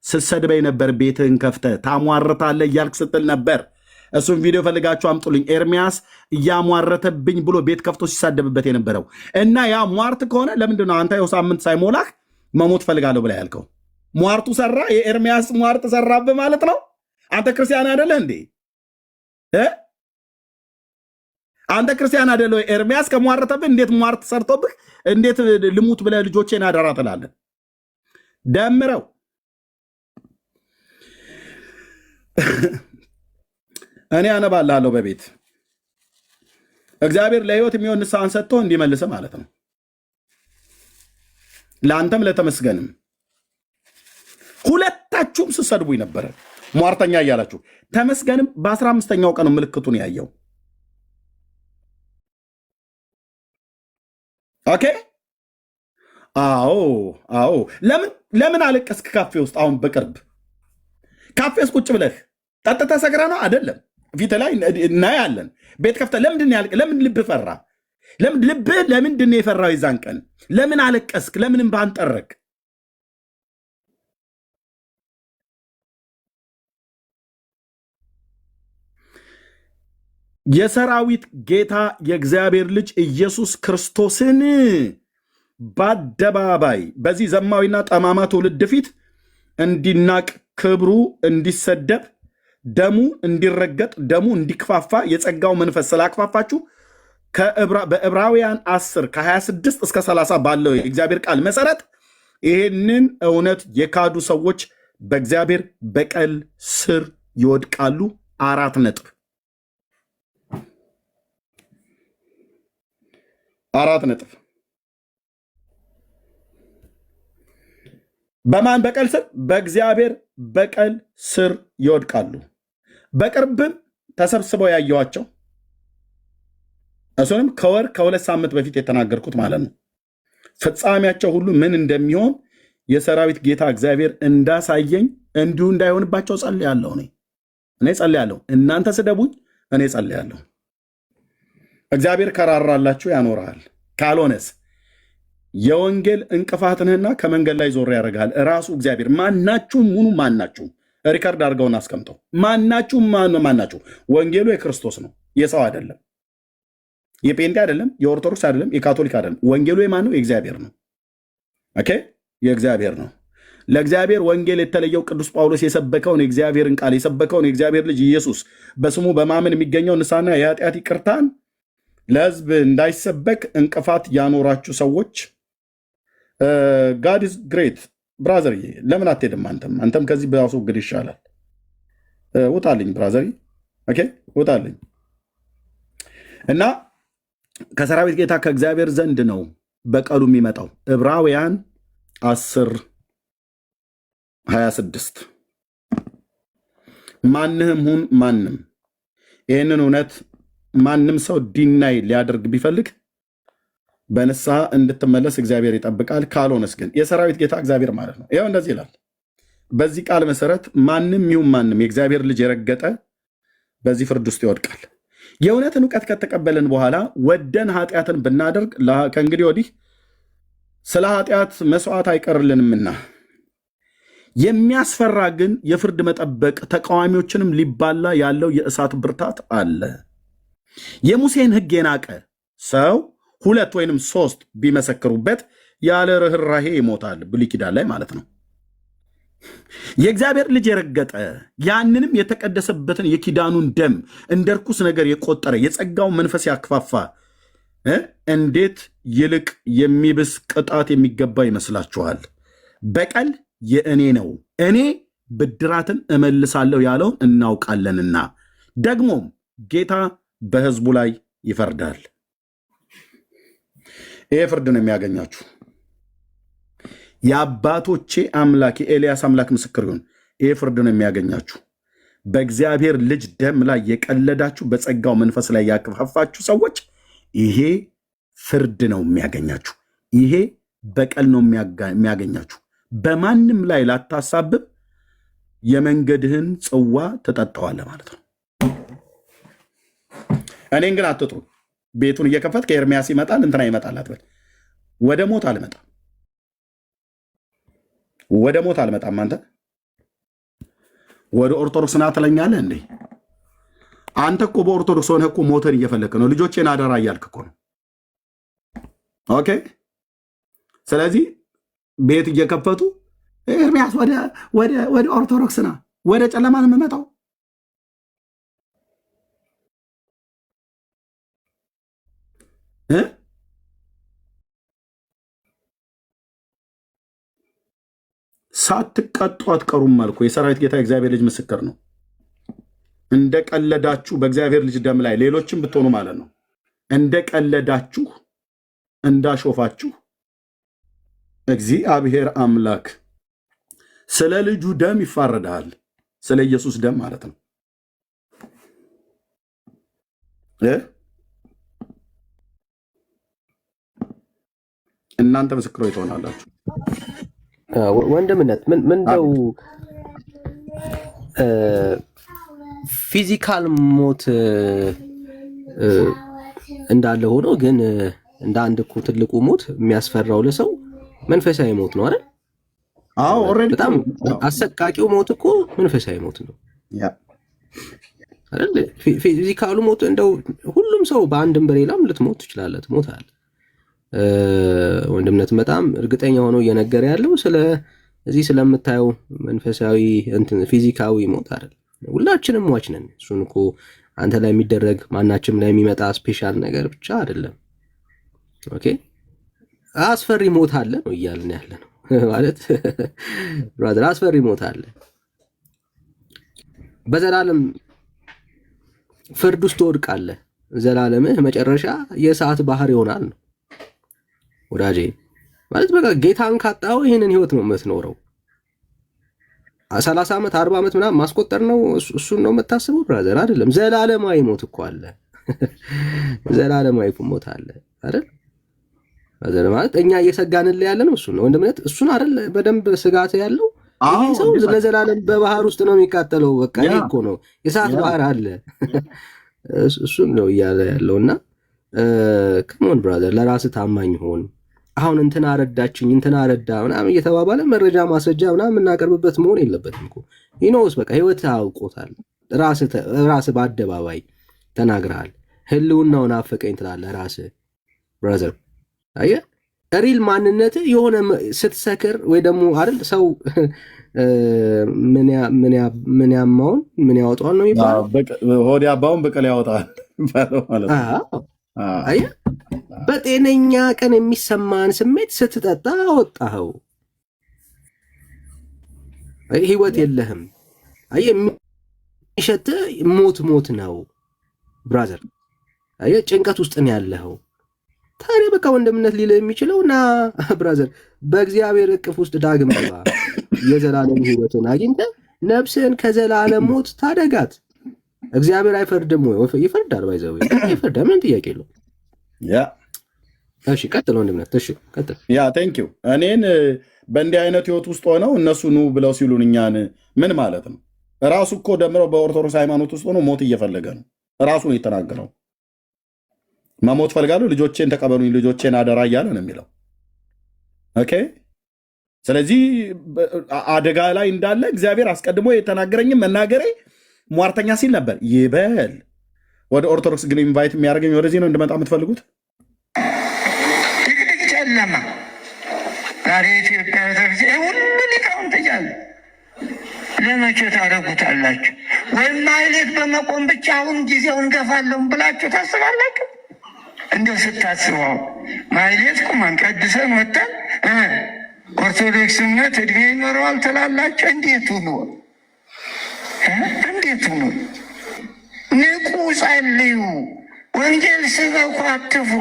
ስትሰድበኝ ነበር፣ ቤትህን ከፍተህ ታሟርታለህ እያልክ ስትል ነበር። እሱም ቪዲዮ ፈልጋችሁ አምጡልኝ። ኤርሚያስ እያሟረተብኝ ብሎ ቤት ከፍቶ ሲሳደብበት የነበረው እና ያ ሟርት ከሆነ ለምንድን ነው አንተ የው ሳምንት ሳይሞላህ መሞት ፈልጋለሁ ብላ ያልከው? ሟርቱ ሰራ፣ የኤርሚያስ ሟርት ሰራብህ ማለት ነው። አንተ ክርስቲያን አይደለህ እንዴ? አንተ ክርስቲያን አይደለህ? ኤርሚያስ ከሟረተብህ እንዴት ሟርት ሰርቶብህ እንዴት ልሙት ብለህ ልጆቼን አደራ ትላለህ? ደምረው እኔ አነባልሃለሁ በቤት እግዚአብሔር ለህይወት የሚሆን ንስሐን ሰጥቶ እንዲመልስ ማለት ነው። ለአንተም ለተመስገንም ሁለታችሁም ስትሰድቡኝ ነበረ ሟርተኛ እያላችሁ። ተመስገንም በ15ኛው ቀን ምልክቱን ያየው። ኦኬ። አዎ። ለምን አለቀስክ ካፌ ውስጥ? አሁን በቅርብ ካፌ ውስጥ ቁጭ ብለህ ጠጥተህ ሰክረህ ነው አይደለም? ፊት ላይ እናያለን። ቤት ከፍተህ ለምን ልብህ ፈራ? ለምንድን ነው የፈራው? የዛን ቀን ለምን አለቀስክ? ለምን እንባህን ጠረክ? የሰራዊት ጌታ የእግዚአብሔር ልጅ ኢየሱስ ክርስቶስን በአደባባይ በዚህ ዘማዊና ጠማማ ትውልድ ፊት እንዲናቅ፣ ክብሩ እንዲሰደብ፣ ደሙ እንዲረገጥ፣ ደሙ እንዲክፋፋ የጸጋው መንፈስ ስላክፋፋችሁ በዕብራውያን 10 ከ26 እስከ 30 ባለው የእግዚአብሔር ቃል መሰረት ይህንን እውነት የካዱ ሰዎች በእግዚአብሔር በቀል ስር ይወድቃሉ። 4 ነጥብ። በማን በቀል ስር? በእግዚአብሔር በቀል ስር ይወድቃሉ። በቅርብም ተሰብስበው ያየዋቸው እሱንም ከ2 ሳምንት በፊት የተናገርኩት ማለት ነው። ፍጻሜያቸው ሁሉ ምን እንደሚሆን የሰራዊት ጌታ እግዚአብሔር እንዳሳየኝ እንዲሁ እንዳይሆንባቸው ጸልያለሁ። እኔ ጸልያለሁ። እናንተ ስደቡኝ፣ እኔ ጸልያለሁ። እግዚአብሔር ከራራላችሁ ያኖርሃል። ካልሆነስ የወንጌል እንቅፋትንህና ከመንገድ ላይ ዞር ያደርግሃል ራሱ እግዚአብሔር። ማናችሁም ሁኑ፣ ማናችሁም ሪከርድ አድርገውን አስቀምጠው። ማናችሁም ወንጌሉ የክርስቶስ ነው፣ የሰው አይደለም፣ የጴንጤ አይደለም፣ የኦርቶዶክስ አይደለም፣ የካቶሊክ አይደለም። ወንጌሉ የማን ነው? የእግዚአብሔር ነው። ኦኬ፣ የእግዚአብሔር ነው። ለእግዚአብሔር ወንጌል የተለየው ቅዱስ ጳውሎስ የሰበከውን የእግዚአብሔርን ቃል የሰበከውን የእግዚአብሔር ልጅ ኢየሱስ በስሙ በማመን የሚገኘው ንስሐና የኃጢአት ይቅርታን ለሕዝብ እንዳይሰበክ እንቅፋት ያኖራችሁ ሰዎች ጋድ ኢዝ ግሬት ብራዘርዬ፣ ለምን አትሄድም? አንተም ከዚህ ባስወግድ ይሻላል። ውጣልኝ ብራዘርዬ፣ ኦኬ ውጣልኝ። እና ከሰራዊት ጌታ ከእግዚአብሔር ዘንድ ነው በቀሉ የሚመጣው። ዕብራውያን 10:26 ማንህም ሁን ማንም ይህንን እውነት ማንም ሰው ዲናይ ሊያደርግ ቢፈልግ በንስሐ እንድትመለስ እግዚአብሔር ይጠብቃል። ካልሆነስ ግን የሰራዊት ጌታ እግዚአብሔር ማለት ነው። ይኸው እንደዚህ ይላል። በዚህ ቃል መሰረት ማንም ይሁን ማንም የእግዚአብሔር ልጅ የረገጠ በዚህ ፍርድ ውስጥ ይወድቃል። የእውነትን እውቀት ከተቀበልን በኋላ ወደን ኃጢአትን ብናደርግ ከእንግዲህ ወዲህ ስለ ኃጢአት መስዋዕት አይቀርልንምና፣ የሚያስፈራ ግን የፍርድ መጠበቅ ተቃዋሚዎችንም ሊባላ ያለው የእሳት ብርታት አለ። የሙሴን ሕግ የናቀ ሰው 2 ወይንም 3 ቢመሰክሩበት ያለ ርኅራሄ ይሞታል። ብሉይ ኪዳን ላይ ማለት ነው። የእግዚአብሔር ልጅ የረገጠ ያንንም የተቀደሰበትን የኪዳኑን ደም እንደ ርኩስ ነገር የቆጠረ የጸጋውን መንፈስ ያክፋፋ እንዴት ይልቅ የሚብስ ቅጣት የሚገባ ይመስላችኋል? በቀል የእኔ ነው፣ እኔ ብድራትን እመልሳለሁ ያለውን እናውቃለንና፣ ደግሞም ጌታ በሕዝቡ ላይ ይፈርዳል። ይሄ ፍርድ ነው የሚያገኛችሁ። የአባቶቼ አምላክ የኤልያስ አምላክ ምስክር ይሁን። ይሄ ፍርድ ነው የሚያገኛችሁ። በእግዚአብሔር ልጅ ደም ላይ የቀለዳችሁ፣ በጸጋው መንፈስ ላይ ያክፋፋችሁ ሰዎች ይሄ ፍርድ ነው የሚያገኛችሁ። ይሄ በቀል ነው የሚያገኛችሁ። በማንም ላይ ላታሳብብ የመንገድህን ጽዋ ትጠጣዋለህ ማለት ነው። እኔን ግን አትጥሩ። ቤቱን እየከፈት ከኤርሚያስ ይመጣል እንትና ይመጣል አትበል። ወደ ሞት አልመጣም፣ ወደ ሞት አልመጣም። አንተ ወደ ኦርቶዶክስ ና ትለኛለህ እንዴ? አንተ እኮ በኦርቶዶክስ ሆነህ እኮ ሞትን እየፈለክ ነው። ልጆቼን አደራ እያልክ እኮ ነው። ኦኬ። ስለዚህ ቤት እየከፈቱ ኤርሚያስ ወደ ኦርቶዶክስ ና፣ ወደ ጨለማ ነው የምመጣው። ሳትቀጡ አትቀሩም አልኩ። የሰራዊት ጌታ እግዚአብሔር ልጅ ምስክር ነው። እንደ ቀለዳችሁ በእግዚአብሔር ልጅ ደም ላይ ሌሎችም ብትሆኑ ማለት ነው፣ እንደ ቀለዳችሁ እንዳሾፋችሁ እግዚአብሔር አምላክ ስለ ልጁ ደም ይፋረዳል። ስለ ኢየሱስ ደም ማለት ነው። እናንተ ምስክሮች ትሆናላችሁ። ወንድምነት ምንደው ፊዚካል ሞት እንዳለ ሆኖ ግን እንደ አንድ እኮ ትልቁ ሞት የሚያስፈራው ለሰው መንፈሳዊ ሞት ነው አይደል? አዎ ኦሬዲ በጣም አሰቃቂው ሞት እኮ መንፈሳዊ ሞት ነው አይደል? ፊዚካሉ ሞት እንደው ሁሉም ሰው በአንድም በሌላም ልትሞት ትችላለህ፣ ትሞታለህ። ወንድምነት በጣም እርግጠኛ ሆኖ እየነገረ ያለው እዚህ ስለምታየው መንፈሳዊ እንትን ፊዚካዊ ሞት አይደል። ሁላችንም ሟች ነን። እሱን እኮ አንተ ላይ የሚደረግ ማናችንም ላይ የሚመጣ ስፔሻል ነገር ብቻ አይደለም። ኦኬ አስፈሪ ሞት አለ ነው እያልን ያለ ነው ማለት ብራዘር፣ አስፈሪ ሞት አለ። በዘላለም ፍርድ ውስጥ ትወድቃለህ። ዘላለምህ መጨረሻ የእሳት ባህር ይሆናል ነው ወዳጄ። ማለት በቃ ጌታን ካጣው ይህንን ህይወት ነው የምትኖረው። 30 ዓመት 40 ዓመት ምናምን ማስቆጠር ነው እሱን ነው የምታስበው ብራዘር? አይደለም። ዘላለማዊ ሞት እኮ አለ። ዘላለማዊ ሞት አለ አይደል? ብራዘር ማለት እኛ እየሰጋንልህ ያለ ነው እሱን ነው ወንድምነት። እሱን አይደል በደንብ ስጋት ያለው ይሄ ሰው ለዘላለም በባህር ውስጥ ነው የሚቃጠለው። በቃ ይሄ እኮ ነው የእሳት ባህር አለ። እሱን ነው እያለ ያለውና ከሞን ብራዘር ለራስህ ታማኝ ሆን። አሁን እንትና ረዳችኝ እንትና ረዳ ምናምን እየተባባለ መረጃ ማስረጃ ምናምን የምናቀርብበት መሆን የለበትም እኮ። ይኖስ በቃ ህይወት አውቆታል። ራስህ በአደባባይ ተናግረሃል። ህልውናውን አፈቀኝ ትላለህ ራስህ ብራዘር። አየህ ሪል ማንነት የሆነ ስትሰክር ወይ ደግሞ አይደል ሰው ምን ያማውን ምን ያወጣዋል ነው የሚባለው። ሆድ ያባውን በቀል ያወጣል ማለት ነው። አየህ በጤነኛ ቀን የሚሰማን ስሜት ስትጠጣ አወጣኸው። ህይወት የለህም። አየህ የሚሸትህ ሞት ነው ብራዘር። አየህ ጭንቀት ውስጥ ነው ያለኸው። ታዲያ በቃ ወንድምነት ሊልህ የሚችለው ና ብራዘር በእግዚአብሔር እቅፍ ውስጥ ዳግም ገባ። የዘላለም ህይወትን አግኝተህ ነፍስህን ከዘላለም ሞት ታደጋት። እግዚአብሔር አይፈርድም ወይ? ይፈርዳል። ባይዘው ይፈርዳል። ምን ጥያቄ የለው። እሺ ቀጥል ወንድምነት። እሺ ቀጥል። ቴንክ ዩ። እኔን በእንዲህ አይነት ህይወት ውስጥ ሆነው እነሱ ኑ ብለው ሲሉን እኛን ምን ማለት ነው? ራሱ እኮ ደምረው በኦርቶዶክስ ሃይማኖት ውስጥ ሆኖ ሞት እየፈለገ ነው። ራሱ ነው የተናገረው። መሞት ፈልጋለሁ፣ ልጆቼን ተቀበሉኝ፣ ልጆቼን አደራ እያለ ነው የሚለው። ኦኬ። ስለዚህ አደጋ ላይ እንዳለ እግዚአብሔር አስቀድሞ የተናገረኝም መናገሬ ሟርተኛ ሲል ነበር ይበል። ወደ ኦርቶዶክስ ግን ኢንቫይት የሚያደርገኝ ወደዚህ ነው እንድመጣ የምትፈልጉት? ድቅድቅ ጨለማ ዛሬ ኢትዮጵያ ቤተክርስቲያን ሁሉ ሊቃውንት እያሉ ለመቼ ታደርጉታላችሁ? ወይም ማህሌት በመቆም ብቻ አሁን ጊዜውን እንገፋለሁ ብላችሁ ታስባላችሁ? እንደው ስታስበው ማህሌት ቁመን ቀድሰን ወጥተን ኦርቶዶክስነት እድሜ ይኖረዋል ትላላችሁ? እንዴት ሁኑ እንዴት ሁኑ? ንቁ፣ ጸልዩ፣ ወንጌል ስበኩ፣ አትፍሩ።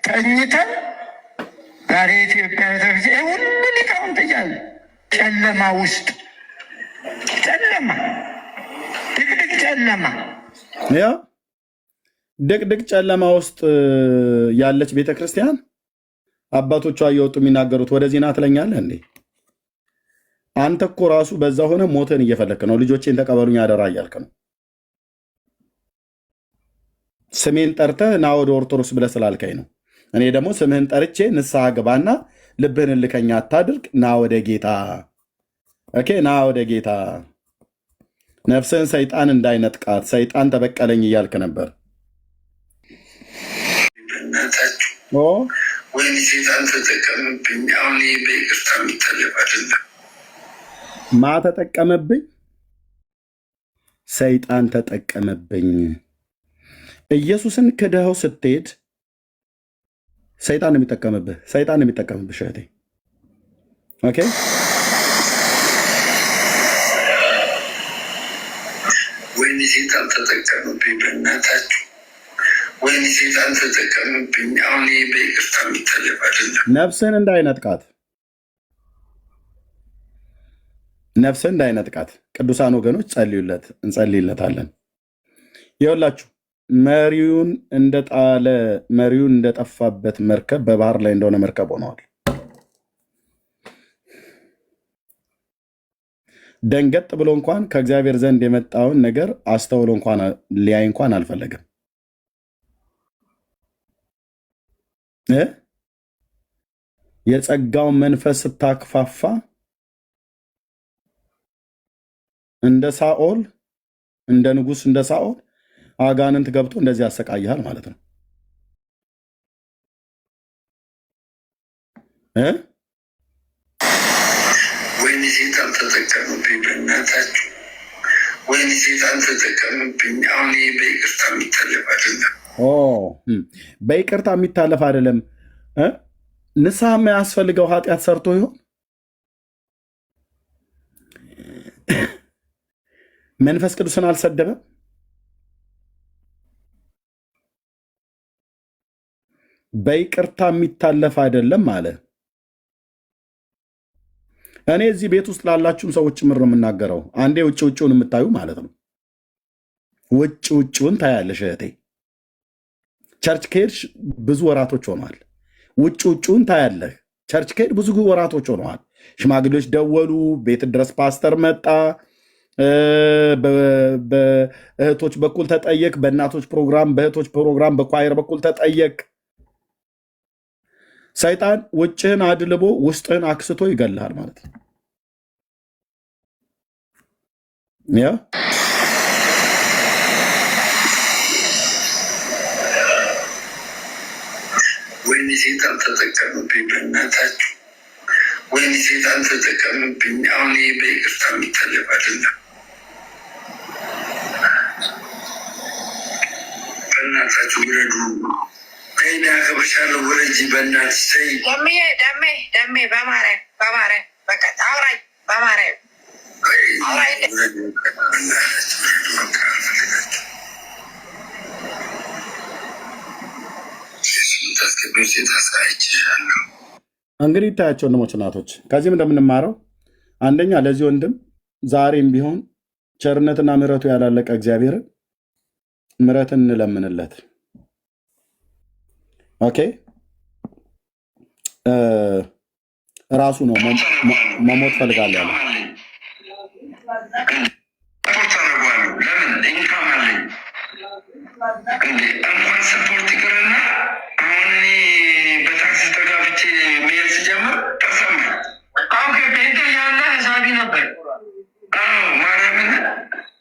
ተኝተን ዛሬ ኢትዮጵያ ቤተክርስቲያን ሁሉ ሊቃውንት እያሉ ጨለማ ውስጥ ጨለማ፣ ድቅድቅ ጨለማ። ድቅድቅ ጨለማ ውስጥ ያለች ቤተክርስቲያን አባቶቿ እየወጡ የሚናገሩት ወደዚህ ና ትለኛለህ እንዴ? አንተ እኮ ራሱ በዛ ሆነ ሞትን እየፈለክ ነው። ልጆቼን ተቀበሉኝ አደራ እያልክ ነው። ስሜን ጠርተህ ና ወደ ኦርቶዶክስ ብለህ ስላልከኝ ነው። እኔ ደግሞ ስምህን ጠርቼ ንስሐ ግባና ልብህን እልከኛ አታድርግ፣ ና ወደ ጌታ ኦኬ፣ ና ወደ ጌታ ነፍስህን ሰይጣን እንዳይነጥቃት ሰይጣን ተበቀለኝ እያልክ ነበር። ወይ ሰይጣን ተጠቀምብኝ። አሁን በይቅርታ የሚታለፍ አይደለም። ማ ተጠቀመብኝ? ሰይጣን ተጠቀመብኝ። ኢየሱስን ክደኸው ስትሄድ ሰይጣን የሚጠቀምብህ ሰይጣን የሚጠቀምብህ እህቴ። ኦኬ ወይኔ ሰይጣን ተጠቀምብኝ፣ በእናታችሁ ወይኔ ሰይጣን ተጠቀምብኝ። አሁን በይቅርታ የሚታለፍ አይደለም። ነፍስን እንዳይነጥቃት ነፍስን እንዳይነጥቃት ቅዱሳን ወገኖች ጸልዩለት፣ እንጸልይለታለን። ይኸውላችሁ መሪውን እንደጠፋበት መርከብ በባህር ላይ እንደሆነ መርከብ ሆነዋል። ደንገጥ ብሎ እንኳን ከእግዚአብሔር ዘንድ የመጣውን ነገር አስተውሎ እንኳን ሊያይ እንኳን አልፈለገም። የጸጋውን መንፈስ ስታክፋፋ እንደ ሳኦል እንደ ንጉሥ እንደ ሳኦል አጋንንት ገብቶ እንደዚህ ያሰቃይሃል ማለት ነው። ወይኔ ሰይጣን ተጠቀምብኝ፣ በእናታችሁ ወይኔ ሰይጣን ተጠቀምብኝ። አሁን በይቅርታ የሚታለፍ አይደለም። በይቅርታ የሚታለፍ አይደለም። ንስሐ የማያስፈልገው ኃጢአት ሰርቶ ይሆን? መንፈስ ቅዱስን አልሰደበም? በይቅርታ የሚታለፍ አይደለም አለ። እኔ እዚህ ቤት ውስጥ ላላችሁም ሰዎች ጭምር ነው የምናገረው። አንዴ ውጭ ውጭውን የምታዩ ማለት ነው። ውጭ ውጭውን ታያለሽ እህቴ። ቸርች ከሄድሽ ብዙ ወራቶች ሆነዋል። ውጭ ውጭውን ታያለህ። ቸርች ከሄድ ብዙ ወራቶች ሆነዋል። ሽማግሌዎች ደወሉ፣ ቤት ድረስ ፓስተር መጣ፣ በእህቶች በኩል ተጠየቅ፣ በእናቶች ፕሮግራም፣ በእህቶች ፕሮግራም፣ በኳየር በኩል ተጠየቅ። ሰይጣን ውጭህን አድልቦ ውስጥህን አክስቶ ይገልሃል ማለት ነው። ወይኔ ሰይጣን ተጠቀምብኝ፣ በእናታችሁ ወይኔ ሰይጣን ተጠቀምብኝ። አሁን በይቅርታ የሚታለፍ አይደለም። በእናታችሁ ውረዱ። ከእኔ አገባሻለሁ፣ ወረጂ በእናትሽ ተይ። ደሜ በማርያም በቃ አውራኝ፣ በማርያም አውራኝ። እንግዲህ ይታያቸው ወንድሞች እናቶች፣ ከዚህም እንደምንማረው አንደኛ ለዚህ ወንድም ዛሬም ቢሆን ቸርነትና ምሕረቱ ያላለቀ እግዚአብሔርን ምሕረትን እንለምንለት። ኦኬ ራሱ ነው መሞት ፈልጋለሁ ያለ እንኳን ስፖርት ይቅርና አሁን እኔ በታክሲ ተጋፍቼ መሄድ ስጀምር ተሰማኝ። አሁን ከቤተ ያለ ሳቢ ነበር። ማርያምን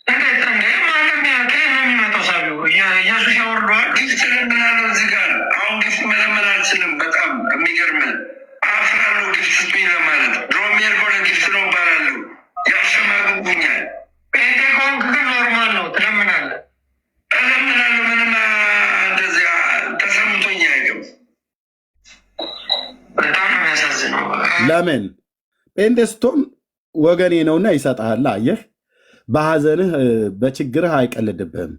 እንዴት ማለም ያቄ ነው የሚመጣው ሳቢው ኢየሱስ ያወርደዋል። ጊፍት ለምናለው እዚህ ጋር አሁን ጊፍት መለመን አልችልም። በጣም የሚገርምን አፍራለሁ ጊፍት ስጡኝ ለማለት ድሮም የርጎለ ጊፍት ነው ባላሉ ያሸማግቡኛል። ቤተ ኮንክ ግን ኖርማል ነው ትለምናለህ እለምናለሁ። ምንም እንደዚያ ተሰምቶኝ አያውቅም። በጣም ነው የሚያሳዝነው። ለምን ጴንጤ ስትሆን ወገኔ ነውና ይሰጥሃል። አየህ፣ በሐዘንህ በችግርህ አይቀልድብህም።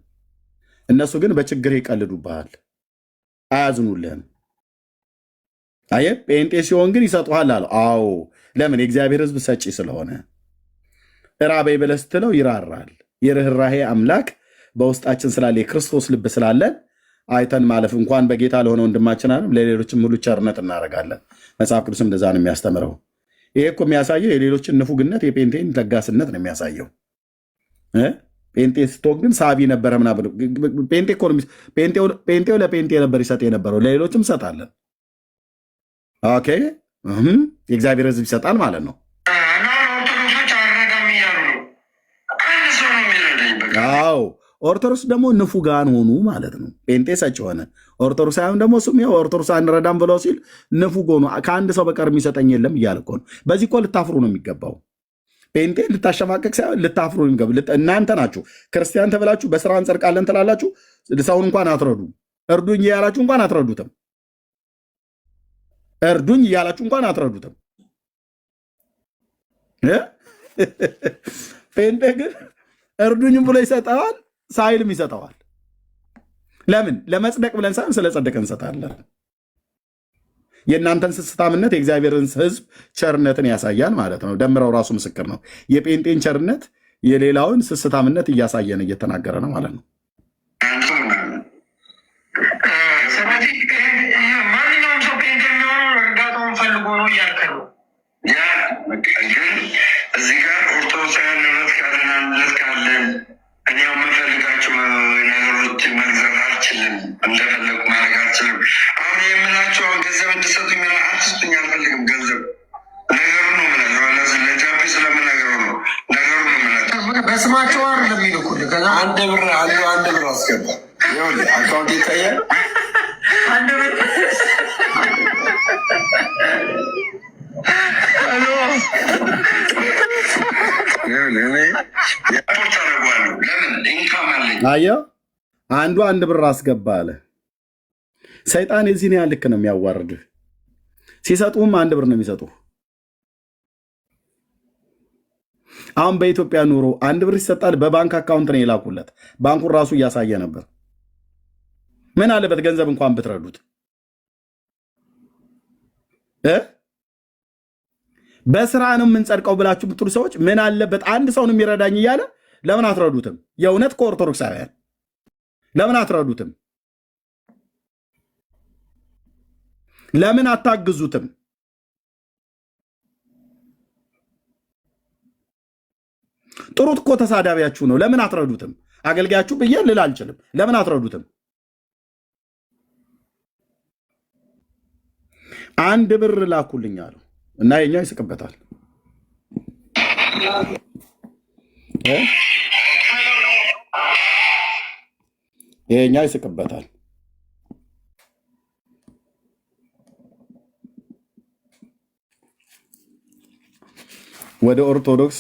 እነሱ ግን በችግርህ ይቀልዱብሃል፣ አያዝኑልህም። አየህ፣ ጴንጤ ሲሆን ግን ይሰጡሃል አለው። አዎ፣ ለምን? የእግዚአብሔር ሕዝብ ሰጪ ስለሆነ። እራበይ ብለህ ስትለው ይራራል። የርኅራሄ አምላክ በውስጣችን ስላለ የክርስቶስ ልብ ስላለን አይተን ማለፍ እንኳን በጌታ ለሆነ ወንድማችን አይደል ለሌሎችም ሁሉ ቸርነት እናደርጋለን። መጽሐፍ ቅዱስም እንደዛ ነው የሚያስተምረው። ይሄ እኮ የሚያሳየው የሌሎችን ንፉግነት የጴንጤን ለጋስነት ነው የሚያሳየው። ጴንጤ ስትሆን ግን ሳቢ ነበረ ምናምን። ጴንጤው ለጴንጤ ነበር ይሰጥ የነበረው፣ ለሌሎችም ይሰጣለን። ኦኬ የእግዚአብሔር ሕዝብ ይሰጣል ማለት ነው። አዎ ኦርቶዶክስ ደግሞ ንፉጋን ሆኑ ማለት ነው። ጴንጤ ሰጭ ሆነ። ኦርቶዶክሳውያን ደግሞ እሱም ያው ኦርቶዶክስ አንረዳም ብለው ሲል ንፉግ ሆኑ። ከአንድ ሰው በቀር የሚሰጠኝ የለም እያለ እኮ ነው። በዚህ እኮ ልታፍሩ ነው የሚገባው። ጴንጤ ልታሸማቀቅ ሳይሆን ልታፍሩ ነው የሚገባው። እናንተ ናችሁ ክርስቲያን ተብላችሁ በስራ እንጸድቃለን ትላላችሁ። ሰውን እንኳን አትረዱ። እርዱኝ እያላችሁ እንኳን አትረዱትም። እርዱኝ እያላችሁ እንኳን አትረዱትም። ጴንጤ ግን እርዱኝም ብሎ ይሰጠዋል፣ ሳይልም ይሰጠዋል። ለምን? ለመጽደቅ ብለን ሳይሆን ስለ ጸደቅ እንሰጣለን። የእናንተን ስስታምነት የእግዚአብሔርን ሕዝብ ቸርነትን ያሳያል ማለት ነው። ደምረው ራሱ ምስክር ነው። የጴንጤን ቸርነት የሌላውን ስስታምነት እያሳየን እየተናገረ ነው ማለት ነው። ማንኛውም ሰው ጴንጤ የሚሆነው እርዳታውን ፈልጎ ነው እያልከ ነው። ግን እዚህ ጋር ኦርቶዶክሳውያን እምነት ካለን እምነት ካለን እኔ የምፈልጋቸው ነገሮች መግዛት አልችልም፣ እንደፈለጉ ማድረግ አልችልም። አሁን የምላቸው ገንዘብ እንድሰጡኝ አትስጡኝ፣ አልፈልግም ገንዘብ። ነገሩ ነው የምላቸው ለጃፒ ስለምነገሩ ነው ነገሩ ነው የምላቸው። በስማቸው አር ለሚልኩልህ አንድ ብር አስገባ አካውንት ይታያል። አንድ ብር አየው አንድ ብር አስገባ አለ። ሰይጣን የዚህን ያህል ልክ ነው የሚያዋርድህ። ሲሰጡም 1 ብር ነው የሚሰጡ። አሁን በኢትዮጵያ ኑሮ 1 ብር ይሰጣል። በባንክ አካውንት ነው የላኩለት። ባንኩን ራሱ እያሳየ ነበር። ምን አለበት ገንዘብ እንኳን ብትረዱት። በስራ ነው የምንጸድቀው ብላችሁ ብትሉ ሰዎች ምን አለበት አንድ ሰው ነው የሚረዳኝ እያለ ለምን አትረዱትም? የእውነት ከኦርቶዶክሳውያን ለምን አትረዱትም? ለምን አታግዙትም? ጥሩት እኮ ተሳዳቢያችሁ ነው። ለምን አትረዱትም? አገልጋያችሁ ብዬ ልል አልችልም። ለምን አትረዱትም? 1 ብር ላኩልኝ አለው እና የኛው ይስቅበታል። የኛው ይስቅበታል። ወደ ኦርቶዶክስ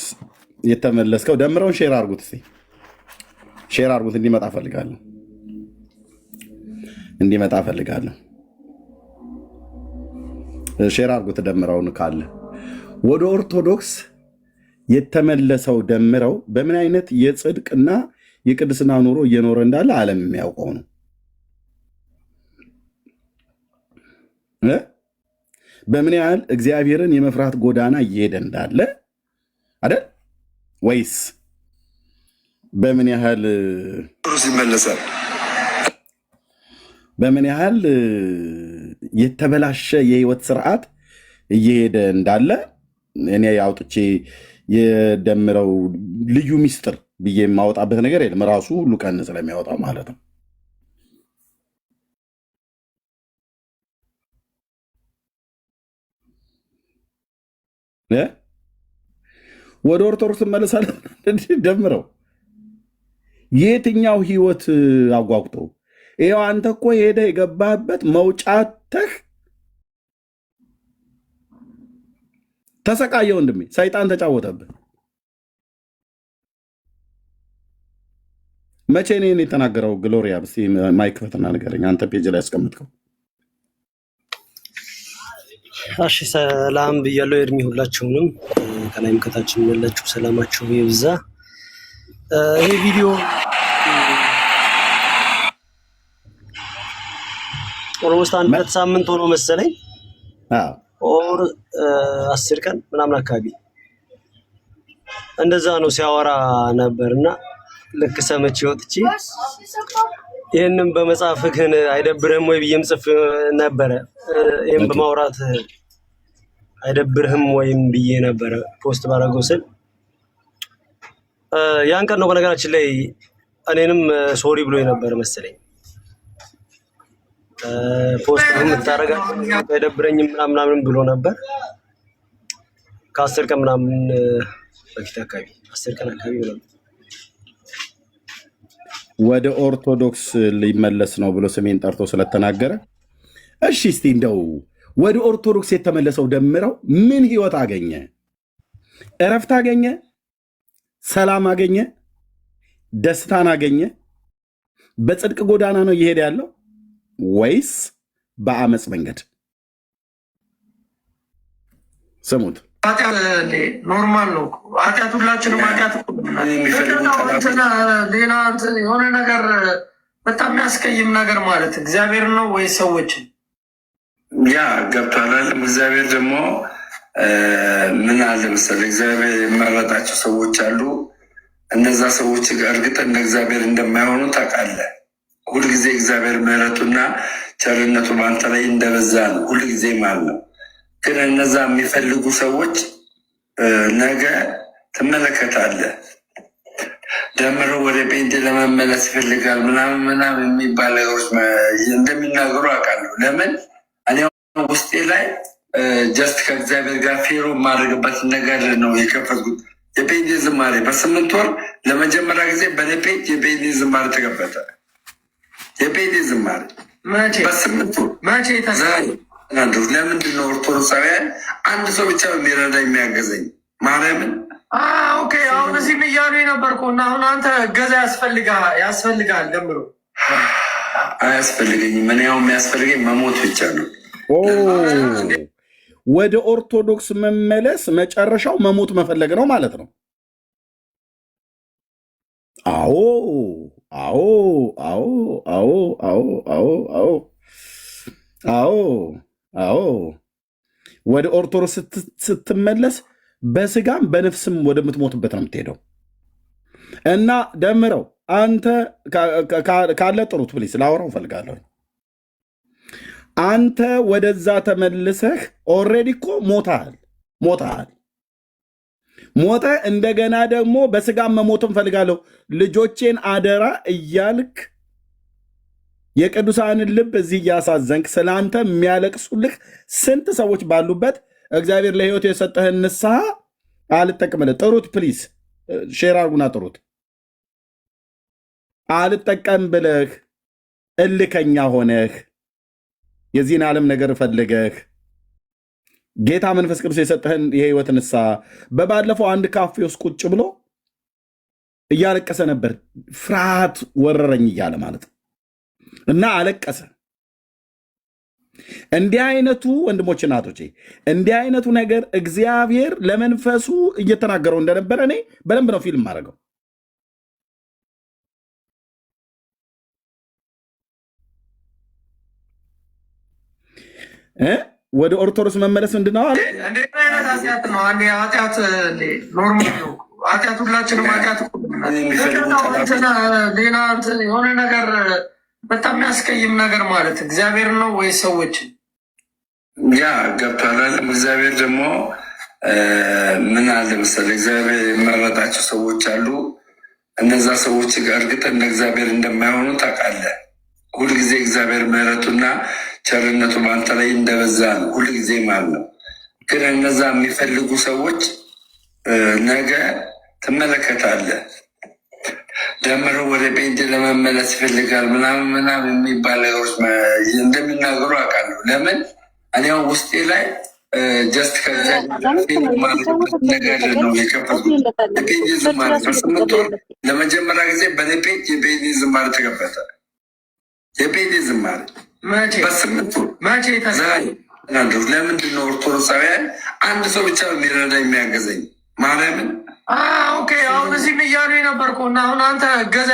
የተመለስከው ደምረውን ሼር አርጉት፣ እስኪ ሼር አርጉት። እንዲመጣ ፈልጋለሁ። ሼር አርጉት ደምረውን ካለ ወደ ኦርቶዶክስ የተመለሰው ደምረው በምን አይነት የጽድቅና የቅድስና ኑሮ እየኖረ እንዳለ ዓለም የሚያውቀው ነው። በምን ያህል እግዚአብሔርን የመፍራት ጎዳና እየሄደ እንዳለ አይደል? ወይስ በምን ያህል ይመለሳል? በምን ያህል የተበላሸ የህይወት ስርዓት እየሄደ እንዳለ እኔ አውጥቼ የደምረው ልዩ ሚስጥር ብዬ የማወጣበት ነገር የለም። ራሱ ሁሉ ቀን ስለሚያወጣው ማለት ነው። ወደ ኦርቶዶክስ መለሳለ ደምረው የትኛው ህይወት አጓጉተው ይኸው አንተ እኮ ሄደ የገባህበት መውጫተህ ተሰቃየ ወንድሜ። ሰይጣን ተጫወተብህ። መቼ ነው የተናገረው? ግሎሪያ እስኪ ማይክ ፈተና ንገረኝ። አንተ ፔጅ ላይ ያስቀምጥከው። እሺ ሰላም ብያለሁ። እድሜ ሁላችሁንም ከላይም ከታችም ያላችሁ ሰላማችሁ ይብዛ። ይሄ ቪዲዮ ኦልሞስት 1 ሳምንት ሆኖ መሰለኝ ኦር 10 ቀን ምናምን አካባቢ እንደዛ ነው ሲያወራ ነበርና ልክ ሰምቼ ወጥቼ ይህንም በመጽሐፍህን አይደብርህም ወይ ብዬም ጽፍ ነበረ። ይህም በማውራት አይደብርህም ወይም ብዬ ነበረ ፖስት ባደረገው ስል ያን ቀን ነው በነገራችን ላይ እኔንም ሶሪ ብሎ የነበረ መሰለኝ። ፖስት የምታደርገው አይደብረኝም ምናምን ብሎ ነበር። ከ10 ቀን ምናምን በፊት አካባቢ 10 ቀን አካባቢ ብሎ ወደ ኦርቶዶክስ ሊመለስ ነው ብሎ ስሜን ጠርቶ ስለተናገረ፣ እሺ እስቲ እንደው ወደ ኦርቶዶክስ የተመለሰው ደምረው ምን ህይወት አገኘ? እረፍት አገኘ? ሰላም አገኘ? ደስታን አገኘ? በጽድቅ ጎዳና ነው እየሄደ ያለው ወይስ በአመፅ መንገድ? ስሙት። ኖርማል ነው። ኃጢአት ሁላችንም ኃጢአት ሌላ የሆነ ነገር በጣም የሚያስቀይም ነገር ማለት እግዚአብሔር ነው ወይ ሰዎችን? ያ ገብቷል። እግዚአብሔር ደግሞ ምን አለ መሰለህ፣ እግዚአብሔር የመረጣቸው ሰዎች አሉ። እነዛ ሰዎች እርግጥ እንደ እግዚአብሔር እንደማይሆኑ ታውቃለህ። ሁልጊዜ እግዚአብሔር ምሕረቱና ቸርነቱ በአንተ ላይ እንደበዛ ነው፣ ሁልጊዜ ማለት ነው። ግን እነዛ የሚፈልጉ ሰዎች ነገ ትመለከታለህ፣ ደምሮ ወደ ጴንጤ ለመመለስ ይፈልጋል ምናምን የሚባል ነገሮች እንደሚናገሩ አውቃለሁ። ለምን እኔ ውስጤ ላይ ጀስት ከእግዚአብሔር ጋር ፌሮ የማድረግበት ነገር ነው የከፈትኩት። የጴንጤ ዝማሬ በ8 ወር ለመጀመሪያ ጊዜ በኔ ፔጅ የጴንጤ ዝማሬ ተከፈተ። የጴንጤ ዝማሬ በ8 ወር ለምንድን ነው ኦርቶዶክሳውያን አንድ ሰው ብቻ የሚረዳ የሚያገዘኝ? ማርያምን ኦኬ። አሁን እዚህም እያሉ የነበርኩ እና አሁን አንተ እገዛ ያስፈልጋል ደምሮ አያስፈልገኝም። እኔ ያው የሚያስፈልገኝ መሞት ብቻ ነው። ወደ ኦርቶዶክስ መመለስ መጨረሻው መሞት መፈለግ ነው ማለት ነው። አዎ አዎ አዎ አዎ አዎ አዎ አዎ አዎ አዎ ወደ ኦርቶዶክስ ስትመለስ በስጋም በነፍስም ወደምትሞትበት ነው የምትሄደው። እና ደምረው አንተ ካለ ጥሩት ፕሊስ ላወራው እፈልጋለሁ። አንተ ወደዛ ተመልሰህ ኦልሬዲ እኮ ሞተሃል። ሞተ እንደገና ደግሞ በስጋም መሞትም እፈልጋለሁ ልጆቼን አደራ እያልክ የቅዱሳንን ልብ እዚህ እያሳዘንክ ስለ አንተ የሚያለቅሱልህ ስንት ሰዎች ባሉበት እግዚአብሔር ለሕይወት የሰጠህን ንስሐ አልጠቅምልህ። ጥሩት ፕሊስ ሼር አርጉና ጥሩት። አልጠቀም ብለህ እልከኛ ሆነህ የዚህን ዓለም ነገር ፈልገህ ጌታ መንፈስ ቅዱስ የሰጠህን የሕይወት ንስሐ በባለፈው አንድ ካፌ ውስጥ ቁጭ ብሎ እያለቀሰ ነበር። ፍርሃት ወረረኝ እያለ ማለት ነው። እና አለቀሰ። እንዲህ አይነቱ ወንድሞች እናቶቼ፣ እንዲህ አይነቱ ነገር እግዚአብሔር ለመንፈሱ እየተናገረው እንደነበረ እኔ በደንብ ነው ፊልም ማድረገው። ወደ ኦርቶዶክስ መመለስ ምንድን ነው አለ? እንዴት አይነት ኃጢአት ነው? ኃጢአት ኖርማል ነው። ኃጢአት ሁላችንም ኃጢአት ሌላ የሆነ ነገር በጣም የሚያስቀይም ነገር ማለት እግዚአብሔር ነው ወይ ሰዎችን? ያ ገብቷል። እግዚአብሔር ደግሞ ምን አለ መሰለህ፣ እግዚአብሔር የመረጣቸው ሰዎች አሉ። እነዛ ሰዎች እርግጥ እንደ እግዚአብሔር እንደማይሆኑ ታውቃለህ። ሁልጊዜ እግዚአብሔር ምሕረቱና ቸርነቱ በአንተ ላይ እንደበዛ ነው፣ ሁልጊዜ ማለት ነው። ግን እነዛ የሚፈልጉ ሰዎች ነገ ትመለከታለህ፣ ደምሮ ወደ ጴንጤ ለመመለስ ይፈልጋል ምናምን የሚባል ነገሮች እንደሚናገሩ አውቃለሁ። ለምን እኔ ውስጤ ላይ ጀስት ነገር ነው የከፈትኩት። የጴንጤ ዝማሬ በ8 ወር ለመጀመሪያ ጊዜ በኔ ፔጅ የጴንጤ ዝማሬ ተከፈተ። የጴንጤ ዝማሬ በ8 ወር ለምንድን ነው ኦርቶዶክሳውያን አንድ ሰው ብቻ የሚረዳ የሚያገዘኝ? ማርያምን ኦኬ። አሁን እዚህም እያሉ የነበርኩ እና አሁን አንተ እገዛ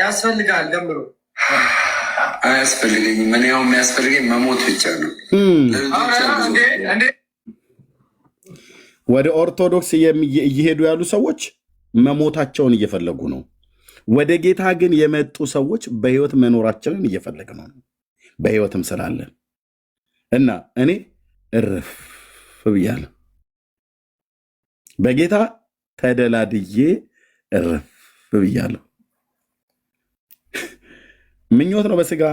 ያስፈልጋል ደምሮ አያስፈልገኝም። እኔ ያው የሚያስፈልገኝ መሞት ብቻ ነው። ወደ ኦርቶዶክስ እየሄዱ ያሉ ሰዎች መሞታቸውን እየፈለጉ ነው። ወደ ጌታ ግን የመጡ ሰዎች በህይወት መኖራችንን እየፈለግ ነው በህይወትም ስላለን እና እኔ እርፍ ብያለሁ። በጌታ ተደላድዬ እርፍ ብያለሁ። ምኞት ነው በስጋ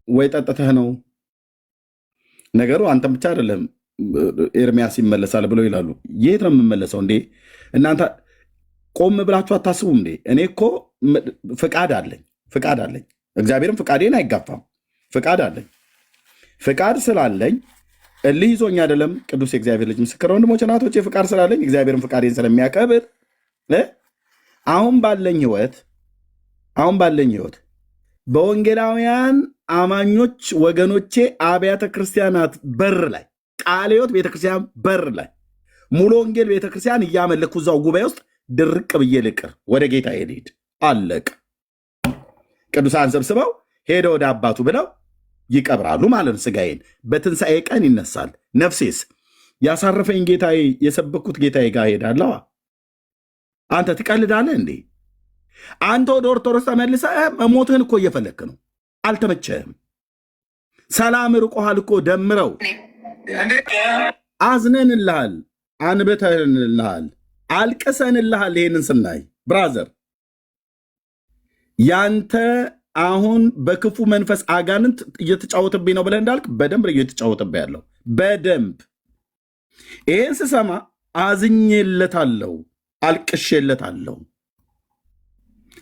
ወይ ጠጥተህ ነው ነገሩ። አንተም ብቻ አይደለም ኤርሚያስ ይመለሳል ብለው ይላሉ። የት ነው የምመለሰው እንዴ? እናንተ ቆም ብላችሁ አታስቡም እንዴ? እኔ እኮ ፍቃድ አለኝ። እግዚአብሔርም ፍቃዴን አይጋፋም። ፍቃድ አለኝ። ፍቃድ ስላለኝ እልህ ይዞኝ አይደለም። ቅዱስ የእግዚአብሔር ልጅ ምስክር ወንድሞች እናቶች፣ ፍቃድ ስላለኝ እግዚአብሔርን ፍቃዴን ስለሚያከብር አሁን ባለኝ ህይወት በወንጌላውያን አማኞች ወገኖቼ አብያተ ክርስቲያናት በር ላይ ቃለ ሕይወት ቤተክርስቲያን በር ላይ ሙሉ ወንጌል ቤተክርስቲያን እያመለኩ እዛው ጉባኤ ውስጥ ድርቅ ብዬ ልቅር፣ ወደ ጌታ ሄድ አለቅ። ቅዱሳን ሰብስበው ሄደ ወደ አባቱ ብለው ይቀብራሉ ማለት ነው። ስጋዬን በትንሣኤ ቀን ይነሳል። ነፍሴስ ያሳረፈኝ ጌታዬ የሰበኩት ጌታዬ ጋር ሄዳለዋ። አንተ ትቀልዳለህ እንዴ? አንተ ወደ ኦርቶዶክስ ተመልሰህ መሞትህን እኮ እየፈለክ ነው። አልተመቸህም። ሰላም ርቆሃል እኮ ደምረው አዝነንልሃል፣ አንብተንልሃል፣ አልቅሰንልሃል። ይሄንን ስናይ ብራዘር ያንተ አሁን በክፉ መንፈስ አጋንንት እየተጫወተብኝ ነው ብለህ እንዳልክ በደንብ እየተጫወተብህ ያለው በደንብ ይሄን ስሰማ አዝኜለታለሁ፣ አልቅሼለታለሁ።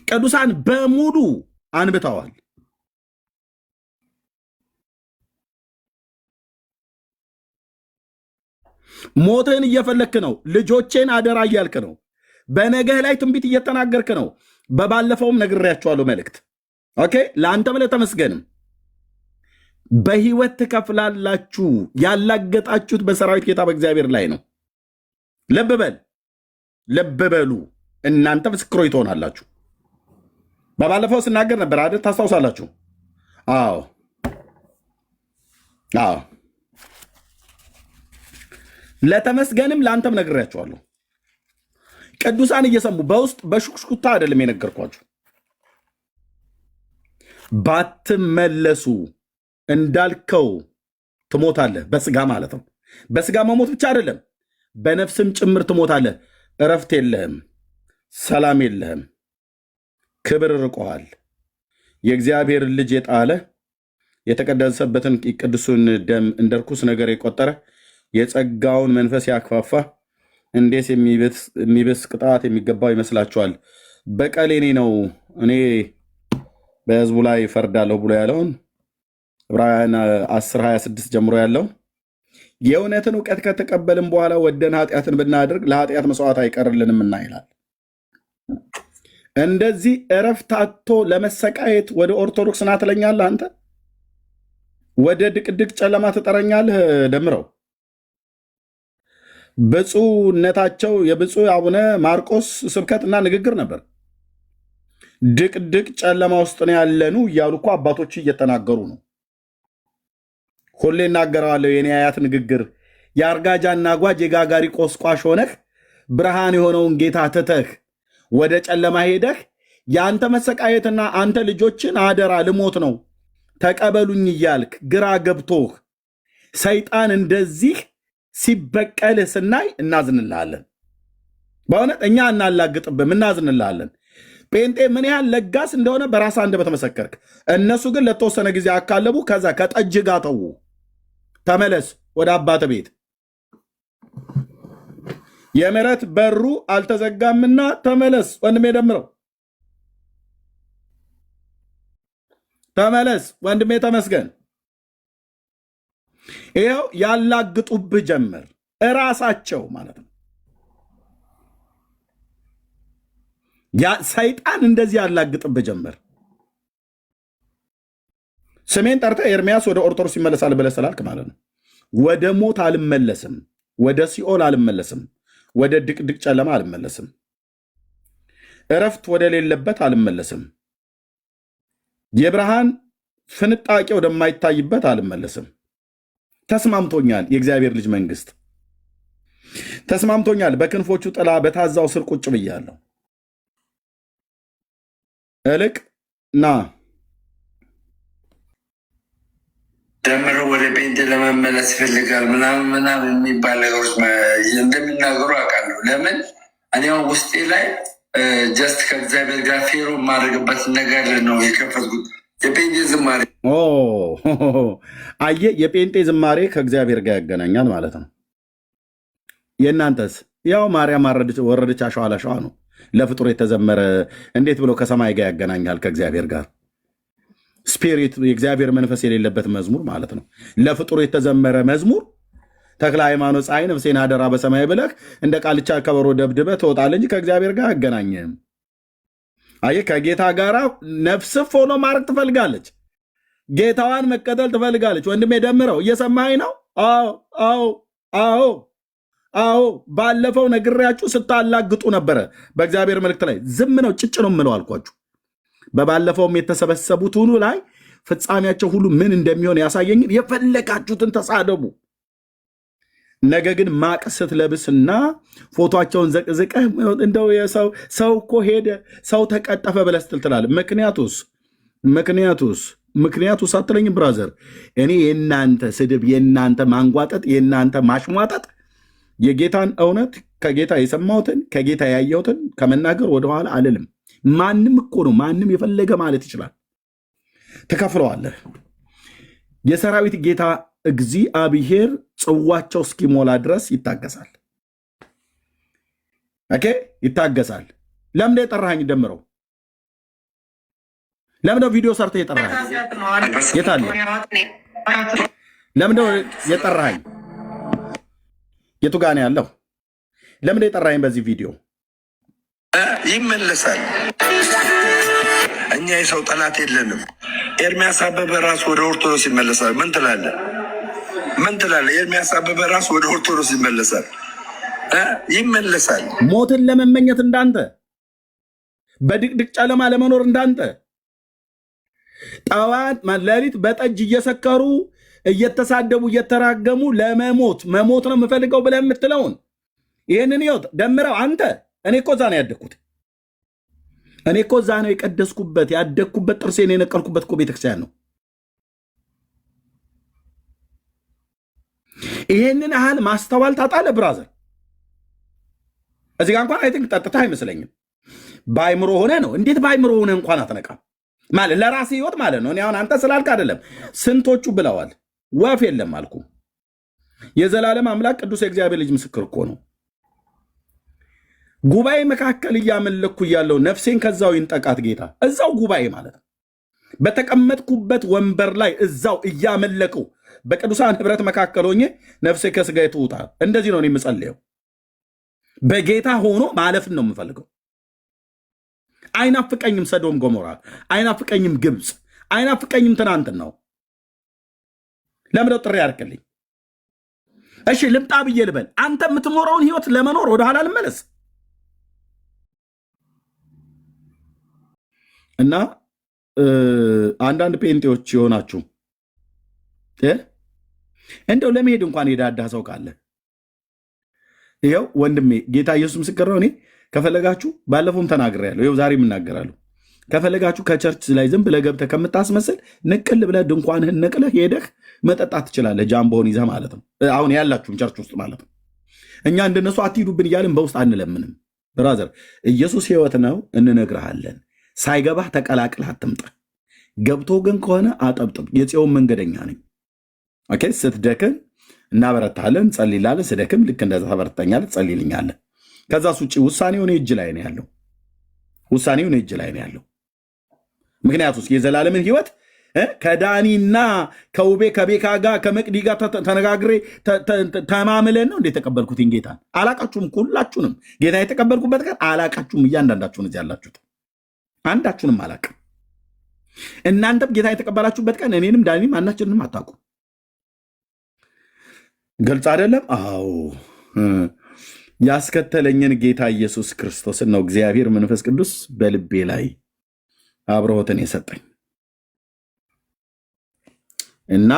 ቅዱሳን በሙሉ አንብተዋል። ሞትህን እየፈለክ ነው። ልጆቼን አደራ እያልክ ነው። በነገህ ላይ ትንቢት እየተናገርክ ነው። በባለፈውም ነግሬያቸዋለሁ መልእክት። ኦኬ፣ ለአንተም ለተመስገንም በህይወት ትከፍላላችሁ። ያላገጣችሁት በሰራዊት ጌታ በእግዚአብሔር ላይ ነው። ልብ በሉ። እናንተ ምስክሮች ትሆናላችሁ። በባለፈው ስናገር ነበር አይደል? ታስታውሳላችሁ? አዎ። ለተመስገንም ለአንተም ነግሬያቸዋለሁ። ቅዱሳን እየሰሙ በውስጥ በሹክሹክታ አይደለም የነገርኳችሁ። ባትመለሱ እንዳልከው ትሞታለህ። በስጋ ማለት ነው። በስጋ መሞት ብቻ አይደለም፣ በነፍስም ጭምር ትሞታለህ። እረፍት የለህም፣ ሰላም የለህም፣ ክብር ርቆሃል። የእግዚአብሔር ልጅ የጣለ የተቀደሰበትን ቅዱሱን ደም እንደ ርኩስ ነገር የቆጠረ የጸጋውን መንፈስ ያክፋፋ እንዴት የሚብስ ቅጣት የሚገባው ይመስላችኋል? በቀል የኔ ነው፣ እኔ በሕዝቡ ላይ ፈርዳለሁ ብሎ ያለውን ዕብራውያን 10:26 ጀምሮ ያለው የእውነትን እውቀት ከተቀበልን በኋላ ወደን ኃጢአትን ብናደርግ ለኃጢአት መስዋዕት አይቀርልንምና ይላል። እንደዚህ እረፍት አጥቶ ለመሰቃየት ወደ ኦርቶዶክስ ና ትለኛለህ አንተ? ወደ ድቅድቅ ጨለማ ትጠረኛለህ? ደምረው ብፁዕነታቸው የብፁዕ አቡነ ማርቆስ ስብከትና ንግግር ነበር። ድቅድቅ ጨለማ ውስጥ ነው ያለኑ እያሉ እኮ አባቶች እየተናገሩ ነው። ሁሌ እናገረዋለሁ። የኔ አያት ንግግር የአርጋጃና ጓጅ የጋጋሪ ቆስቋሽ ሆነህ ብርሃን የሆነውን ጌታ ትተህ ወደ ጨለማ ሄደህ የአንተ መሰቃየትና አንተ ልጆችን አደራ ልሞት ነው ተቀበሉኝ እያልክ ግራ ገብቶህ ሰይጣን እንደዚህ ሲበቀልህ ስናይ እናዝንልሃለን። በእውነት እኛ እናላግጥብም፣ እናዝንልሃለን። ጴንጤ ምን ያህል ለጋስ እንደሆነ በራስ አንደበት መሰከርክ። እነሱ ግን ለተወሰነ ጊዜ አካለቡ፣ ከዛ ከጠጅ ጋር ተዉ። ተመለስ ወደ አባት ቤት። የምሕረት በሩ አልተዘጋምና ተመለስ ወንድሜ ደምረው፣ ተመለስ ወንድሜ ተመስገን። ይኸው ያላግጡብህ ጀመር፣ እራሳቸው ማለት ነው። ሰይጣን እንደዚህ ያላግጥብህ ጀመር። ስሜን ጠርተህ ኤርሚያስ ወደ ኦርቶዶክስ ይመለሳል ብለህ ስላልክ ማለት ነው። ወደ ሞት አልመለስም፣ ወደ ሲኦል አልመለስም፣ ወደ ድቅድቅ ጨለማ አልመለስም፣ እረፍት ወደ ሌለበት አልመለስም፣ የብርሃን ፍንጣቄ ወደማይታይበት አልመለስም። ተስማምቶኛል። የእግዚአብሔር ልጅ መንግስት ተስማምቶኛል። በክንፎቹ ጥላ በታዛው ስር ቁጭ ብያለሁ። እልቅ ና ደምሮ ወደ ጴንጤ ለመመለስ ይፈልጋል ምናምን የሚባል ነገሮች እንደሚናገሩ አውቃለሁ። ለምን እኔው ውስጤ ላይ ጀስት ከእግዚአብሔር ጋር ፌሮ የማድረግበት ነገር ነው የከፈትኩት። የጴንጤ ዝማሬ አየህ፣ የጴንጤ ዝማሬ ከእግዚአብሔር ጋር ያገናኛል ማለት ነው። የእናንተስ ያው ማርያም ወረደች አሸዋ ለሸዋ ነው። ለፍጡር የተዘመረ እንዴት ብሎ ከሰማይ ጋር ያገናኛል? ከእግዚአብሔር ጋር ስፒሪት፣ የእግዚአብሔር መንፈስ የሌለበት መዝሙር ማለት ነው። ለፍጡር የተዘመረ መዝሙር ተክለ ሃይማኖት ፀሐይ ነፍሴን አደራ በሰማይ ብለህ እንደ ቃልቻ ከበሮ ደብድበህ ትወጣለህ እንጂ ከእግዚአብሔር ጋር አያገናኝም። አየህ፣ ከጌታ ጋር ነፍስ ፎሎ ማድረግ ትፈልጋለች። ጌታዋን መቀጠል ትፈልጋለች። ወንድሜ ደምረው እየሰማኸኝ ነው? አዎ። ባለፈው ነግሬያችሁ ስታላግጡ ነበረ። በእግዚአብሔር መልእክት ላይ ዝም ነው ጭጭ ነው የምለው አልኳችሁ። በባለፈውም የተሰበሰቡት ሁሉ ላይ ፍጻሜያቸው ሁሉ ምን እንደሚሆን ያሳየኝን የፈለጋችሁትን ተሳደቡ። ነገ ግን ማቅ ስትለብስና ፎቶቸውን ዘቅዝቀህ እንደው ሰው እኮ ሄደ ሰው ተቀጠፈ ብለህ ስትል ትላለህ። ምክንያቱስ አትለኝም ብራዘር። እኔ የእናንተ ስድብ፣ የእናንተ ማንጓጠጥ፣ የእናንተ ማሽሟጠጥ የጌታን እውነት ከጌታ የሰማሁትን ከጌታ ያየሁትን ከመናገር ወደኋላ አልልም። ማንም እኮ ነው ማንም የፈለገ ማለት ይችላል። ተከፍለዋለህ። የሰራዊት ጌታ እግዚአብሔር ጽዋቸው እስኪሞላ ድረስ ይታገሳል። ኦኬ፣ ይታገሳል። ለምንድን የጠራኸኝ ደምረው? ለምንድን ቪዲዮ ሰርተህ የጠራኸኝ? የታለ? ለምንድን የጠራኸኝ? የቱ ጋር ነው ያለው? ለምንድን የጠራኸኝ በዚህ ቪዲዮ? ይመለሳል። እኛ የሰው ጠላት የለንም። ኤርሚያስ አበበ ራሱ ወደ ኦርቶዶክስ ይመለሳል። ምን ትላለህ? ኤርሚያስ አበበ ራሱ ወደ ኦርቶዶክስ ይመለሳል። ሞትን ለመመኘት እንዳንተ፣ በድቅድቅ ጨለማ ለመኖር እንዳንተ፣ ጠዋት ሌሊት በጠጅ እየሰከሩ እየተሳደቡ እየተራገሙ መሞት ነው የምፈልገው ብለህ የምትለውን ይህንን ህይወት ደምረው አንተ። እኔ እኮ እዛ ነው ያደግኩት። እኔ እኮ እዛ ነው የቀደስኩበት ያደግኩበት፣ ጥርሴን የነቀልኩበት እኮ ቤተክርስቲያን ነው። ይሄንን ያህል ማስተዋል ታጣለህ ብራዘር። እዚህ ጋር እንኳን አይ ቲንክ ጠጥተህ አይመስለኝም። በአይምሮ ሆነ ነው። እንዴት በአይምሮ ሆነ እንኳን አትነቃም ማለት ለራሴ ህይወት ማለት ነው። እኔ አሁን አንተ ስላልክ አይደለም፣ ስንቶቹ ብለዋል። ወፍ የለም አልኩ። የዘላለም አምላክ ቅዱስ የእግዚአብሔር ልጅ ምስክር እኮ ነው። ጉባኤ መካከል እያመለኩ እያለው ነፍሴን ከዛው ይንጠቃት ጌታ። እዛው ጉባኤ ማለት ነው። በተቀመጥኩበት ወንበር ላይ እዛው እያመለኩ በቅዱሳን ህብረት መካከል ሆኜ ነፍሴ ከስጋ ትውጣ። እንደዚህ ነው የምጸልየው። በጌታ ሆኖ ማለፍን ነው የምፈልገው። አይናፍቀኝም ሰዶም ጎሞራ፣ አይናፍቀኝም ግብፅ፣ አይናፍቀኝም ትናንትን ነው። ለምደው ጥሪ ያርክልኝ። እሺ ልምጣ ብዬ ልበል። አንተ የምትኖረውን ህይወት ለመኖር ወደኋላ ልመለስ እና አንዳንድ ፔንጤዎች የሆናችሁ እንደው ለመሄድ እንኳን የዳዳ ሰው ካለ ይኸው ወንድሜ ጌታ ኢየሱስ ምስክር ነው። እኔ ከፈለጋችሁ ባለፈውም ተናግሬያለሁ፣ ይኸው ዛሬም እናገራለሁ። ከፈለጋችሁ ከቸርች ላይ ዝም ብለህ ገብተህ ከምታስመስል ንቅል ብለህ ድንኳንህን ነቅለህ ሄደህ መጠጣት ትችላለህ። ጃምቦን ይዘህ ማለት ነው። አሁን ያላችሁም ቸርች ውስጥ ማለት ነው። እኛ እንደነሱ አትሂዱብን እያልን በውስጥ አንለምንም። ብራዘር ኢየሱስ ህይወት ነው፣ እንነግርሃለን። ሳይገባህ ተቀላቅለህ አትምጣ። ገብቶ ግን ከሆነ አጠብጥብ። የጽዮን መንገደኛ ነኝ። ኦኬ፣ ስትደክም እናበረታለን፣ ጸልይላለን። ስደክም ልክ እንደዛ ተበረታኛለህ፣ ጸልይልኛለህ። ከዛስ ውጭ ውሳኔው እኔ እጅ ላይ ነው ያለው። ውሳኔው እኔ እጅ ላይ ነው ያለው። ምክንያቱም የዘላለምን ህይወት ከዳኒና ከውቤ ከቤካ ጋር ከመቅዲ ጋር ተነጋግሬ ተማምለን ነው እንዴ የተቀበልኩትን ጌታን። አላቃችሁም፣ ሁላችሁንም ጌታ የተቀበልኩበት ቀን አላቃችሁም። እያንዳንዳችሁን እዚህ ያላችሁት አንዳችሁንም አላቅም። እናንተም ጌታ የተቀበላችሁበት ቀን እኔንም ዳኒም አናችንንም አታውቁም። ግልጽ አይደለም? አዎ ያስከተለኝን ጌታ ኢየሱስ ክርስቶስን ነው እግዚአብሔር መንፈስ ቅዱስ በልቤ ላይ አብረሆትን የሰጠኝ እና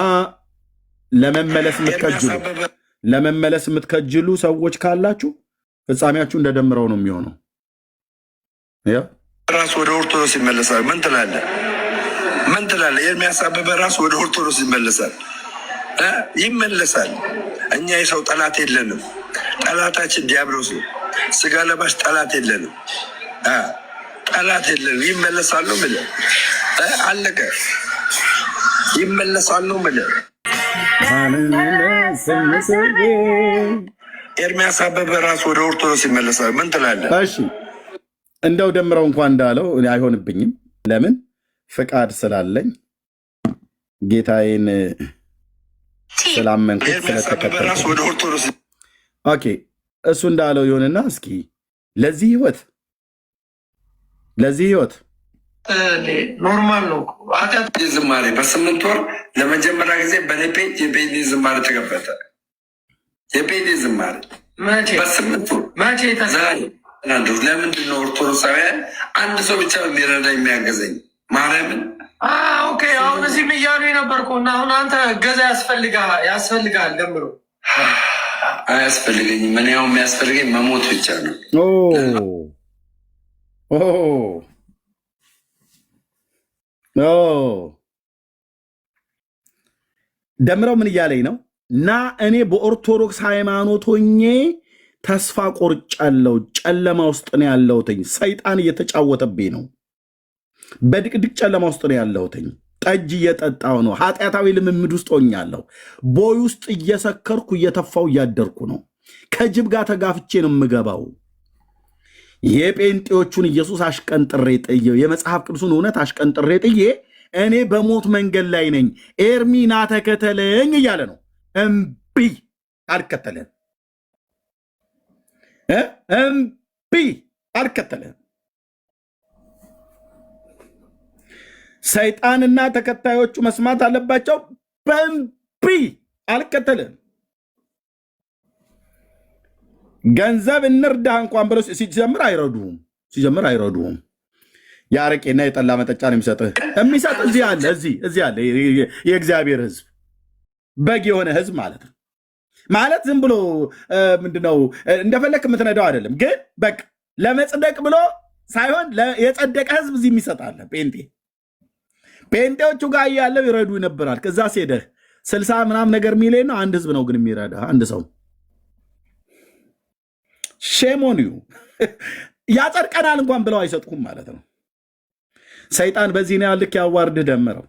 ለመመለስ የምትከጅሉ ሰዎች ካላችሁ ፍጻሜያችሁ እንደደምረው ነው የሚሆነው። ራሱ ወደ ኦርቶዶክስ ይመለሳል። ምን ትላለህ? ምን ትላለህ? ኤርሚያስ አበበ ራሱ ወደ ኦርቶዶክስ ይመለሳል። ይመለሳል። እኛ የሰው ጠላት የለንም። ጠላታችን ዲያብሎስ ነው። ስጋ ለባሽ ጠላት የለንም። ጠላት የለንም። ይመለሳሉ ምለ አለቀ። ይመለሳሉ ምለ ኤርሚያስ አበበ ራሱ ወደ ኦርቶዶክስ ይመለሳል። ምን ትላለህ? እሺ እንደው ደምረው እንኳን እንዳለው አይሆንብኝም። ለምን? ፍቃድ ስላለኝ ጌታዬን ስላመንኩት ስለተከተልኩት። ወደ ኦርቶዶክስ ኦኬ፣ እሱ እንዳለው ይሆንና እስኪ ለዚህ ህይወት ኖርማል ነው። ዝማሬ በ8 ወር ለመጀመሪያ ጊዜ በኔ የፔንቴ ዝማሬ ተከፈተ። የፔንቴ ዝማሬ በ8 ወር ዛሬ ለምንድን ነው ኦርቶዶክሳውያን አንድ ሰው ብቻ የሚረዳ የሚያገዘኝ? ማርያምን ኦኬ። አሁን እዚህም እያሉ የነበርኩ እና አሁን አንተ እገዛ ያስፈልጋል። ደምሮ አያስፈልገኝም። ምን ያው የሚያስፈልገኝ መሞት ብቻ ነው። ደምረው ምን እያለኝ ነው? እና እኔ በኦርቶዶክስ ሃይማኖት ሆኜ ተስፋ ቆርጫለሁ። ጨለማ ውስጥ ነው ያለሁትኝ። ሰይጣን እየተጫወተብኝ ነው። በድቅድቅ ጨለማ ውስጥ ነው ያለሁትኝ። ጠጅ እየጠጣሁ ነው። ኃጢአታዊ ልምምድ ውስጥ ሆኛለሁ። ቦይ ውስጥ እየሰከርኩ እየተፋው እያደርኩ ነው። ከጅብ ጋር ተጋፍቼ ነው የምገባው። የጴንጤዎቹን ኢየሱስ አሽቀንጥሬ ጥዬ የመጽሐፍ ቅዱሱን እውነት አሽቀንጥሬ ጥዬ እኔ በሞት መንገድ ላይ ነኝ። ኤርሚ ና ተከተለኝ እያለ ነው። እምቢ አልከተለን፣ እምቢ አልከተለን። ሰይጣንና ተከታዮቹ መስማት አለባቸው። በእምቢ አልከተለን። ገንዘብ እንርዳህ እንኳን ብለው ሲጀምር አይረዱም። የአረቄና የጠላ መጠጫ ነው የሚሰጥህ። የሚሰጥ እዚህ አለ፣ እዚህ አለ። የእግዚአብሔር ሕዝብ በግ የሆነ ሕዝብ ማለት ነው። ማለት ዝም ብሎ ምንድነው እንደፈለክ የምትነዳው አይደለም። ግን በቃ ለመጽደቅ ብሎ ሳይሆን የጸደቀ ሕዝብ እዚህ የሚሰጣለ። ጴንጤዎቹ ጋር እያለው ይረዱ ይነበራል። ከዛ ሴደህ 60 ምናምን ነገር ሚሊዮን ነው። አንድ ሕዝብ ነው ግን የሚረዳ አንድ ሰው። ሼሞኒዩ ያጸድቀናል እንኳን ብለው አይሰጥኩም ማለት ነው። ሰይጣን በዚህ ነው ልክ ያዋርድህ። ደምረው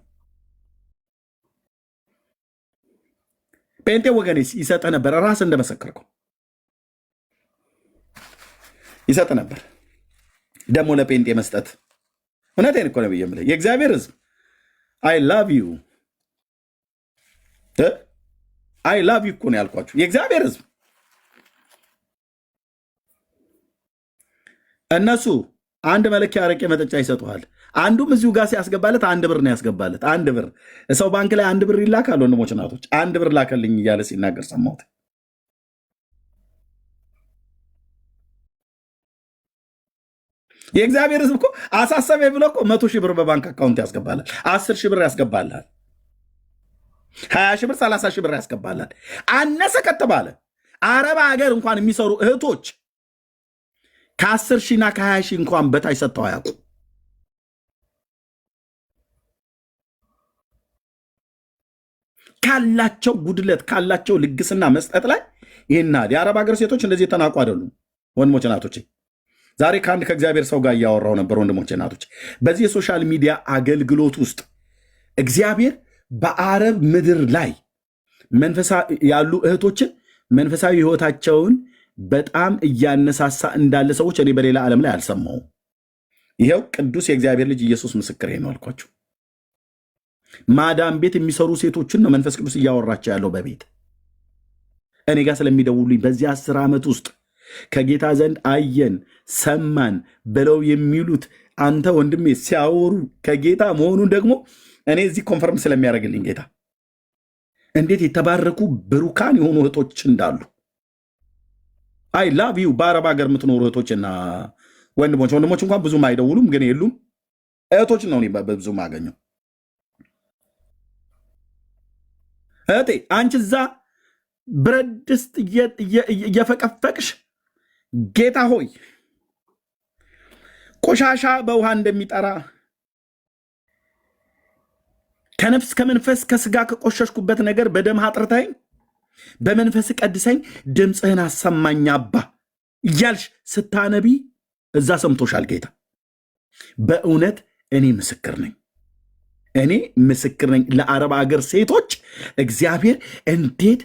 ጴንጤ ወገኔ ይሰጥ ነበር። ራስ እንደመሰከርከው ይሰጥ ነበር። ደግሞ ለጴንጤ መስጠት እውነቴን እኮ ነው ብዬ የምልህ የእግዚአብሔር ሕዝብ አይ ላቭ ዩ እኮ ነው ያልኳችሁ። የእግዚአብሔር ሕዝብ እነሱ አንድ መለኪያ አረቄ መጠጫ ይሰጡሃል። አንዱም እዚሁ ጋር ሲያስገባለት 1 ብር ነው ያስገባለት። 1 ብር ሰው ባንክ ላይ 1 ብር ይላካል። ወንድሞች እናቶች 1 ብር ላከልኝ እያለ ሲናገር ሰማሁት። የእግዚአብሔር ሕዝብ እኮ አሳሰበ ብሎ እኮ 100 ሺህ ብር በባንክ አካውንት ያስገባላል። 10 ሺህ ብር ያስገባላል። 20 ሺህ ብር 30 ሺህ ብር ያስገባላል። አነሰ ከተባለ አረብ ሀገር እንኳን የሚሰሩ እህቶች ከ10 ሺህና ከ20 ሺህ እንኳን በታች ሰጥተው አያውቁ። ካላቸው ጉድለት ካላቸው ልግስና መስጠት ላይ ይህና የአረብ ሀገር ሴቶች እንደዚህ የተናቁ አይደሉም። ወንድሞች እናቶቼ፣ ዛሬ ከአንድ ከእግዚአብሔር ሰው ጋር እያወራው ነበር። ወንድሞች እናቶች፣ በዚህ የሶሻል ሚዲያ አገልግሎት ውስጥ እግዚአብሔር በአረብ ምድር ላይ ያሉ እህቶችን መንፈሳዊ ሕይወታቸውን በጣም እያነሳሳ እንዳለ ሰዎች እኔ በሌላ ዓለም ላይ አልሰማውም። ይኸው ቅዱስ የእግዚአብሔር ልጅ ኢየሱስ ምስክሬ ነው አልኳቸው። ማዳም ቤት የሚሰሩ ሴቶችን ነው መንፈስ ቅዱስ እያወራቸው ያለው በቤት እኔ ጋር ስለሚደውሉኝ በዚህ 10 ዓመት ውስጥ ከጌታ ዘንድ አየን ሰማን ብለው የሚሉት አንተ ወንድሜ ሲያወሩ ከጌታ መሆኑን ደግሞ እኔ እዚህ ኮንፈርም ስለሚያደርግልኝ ጌታ እንዴት የተባረኩ ብሩካን የሆኑ እህቶች እንዳሉ አይ ላቭ ዩ። በአረብ ሀገር የምትኖሩ እህቶችና ወንድሞች እንኳን ብዙም አይደውሉም፣ ግን የሉም እህቶች ነው ብዙ ማገኘው። እህቴ አንቺ እዛ ብረት ድስት እየፈቀፈቅሽ ጌታ ሆይ ቆሻሻ በውሃ እንደሚጠራ ከነፍስ ከመንፈስ ከስጋ ከቆሸሽኩበት ነገር በደም አጥርተኝ በመንፈስ ቀድሰኝ ድምፅህን አሰማኝ አባ እያልሽ ስታነቢ እዛ ሰምቶሻል ጌታ። በእውነት እኔ ምስክር ነኝ። ለአረብ አገር ሴቶች እግዚአብሔር እንዴት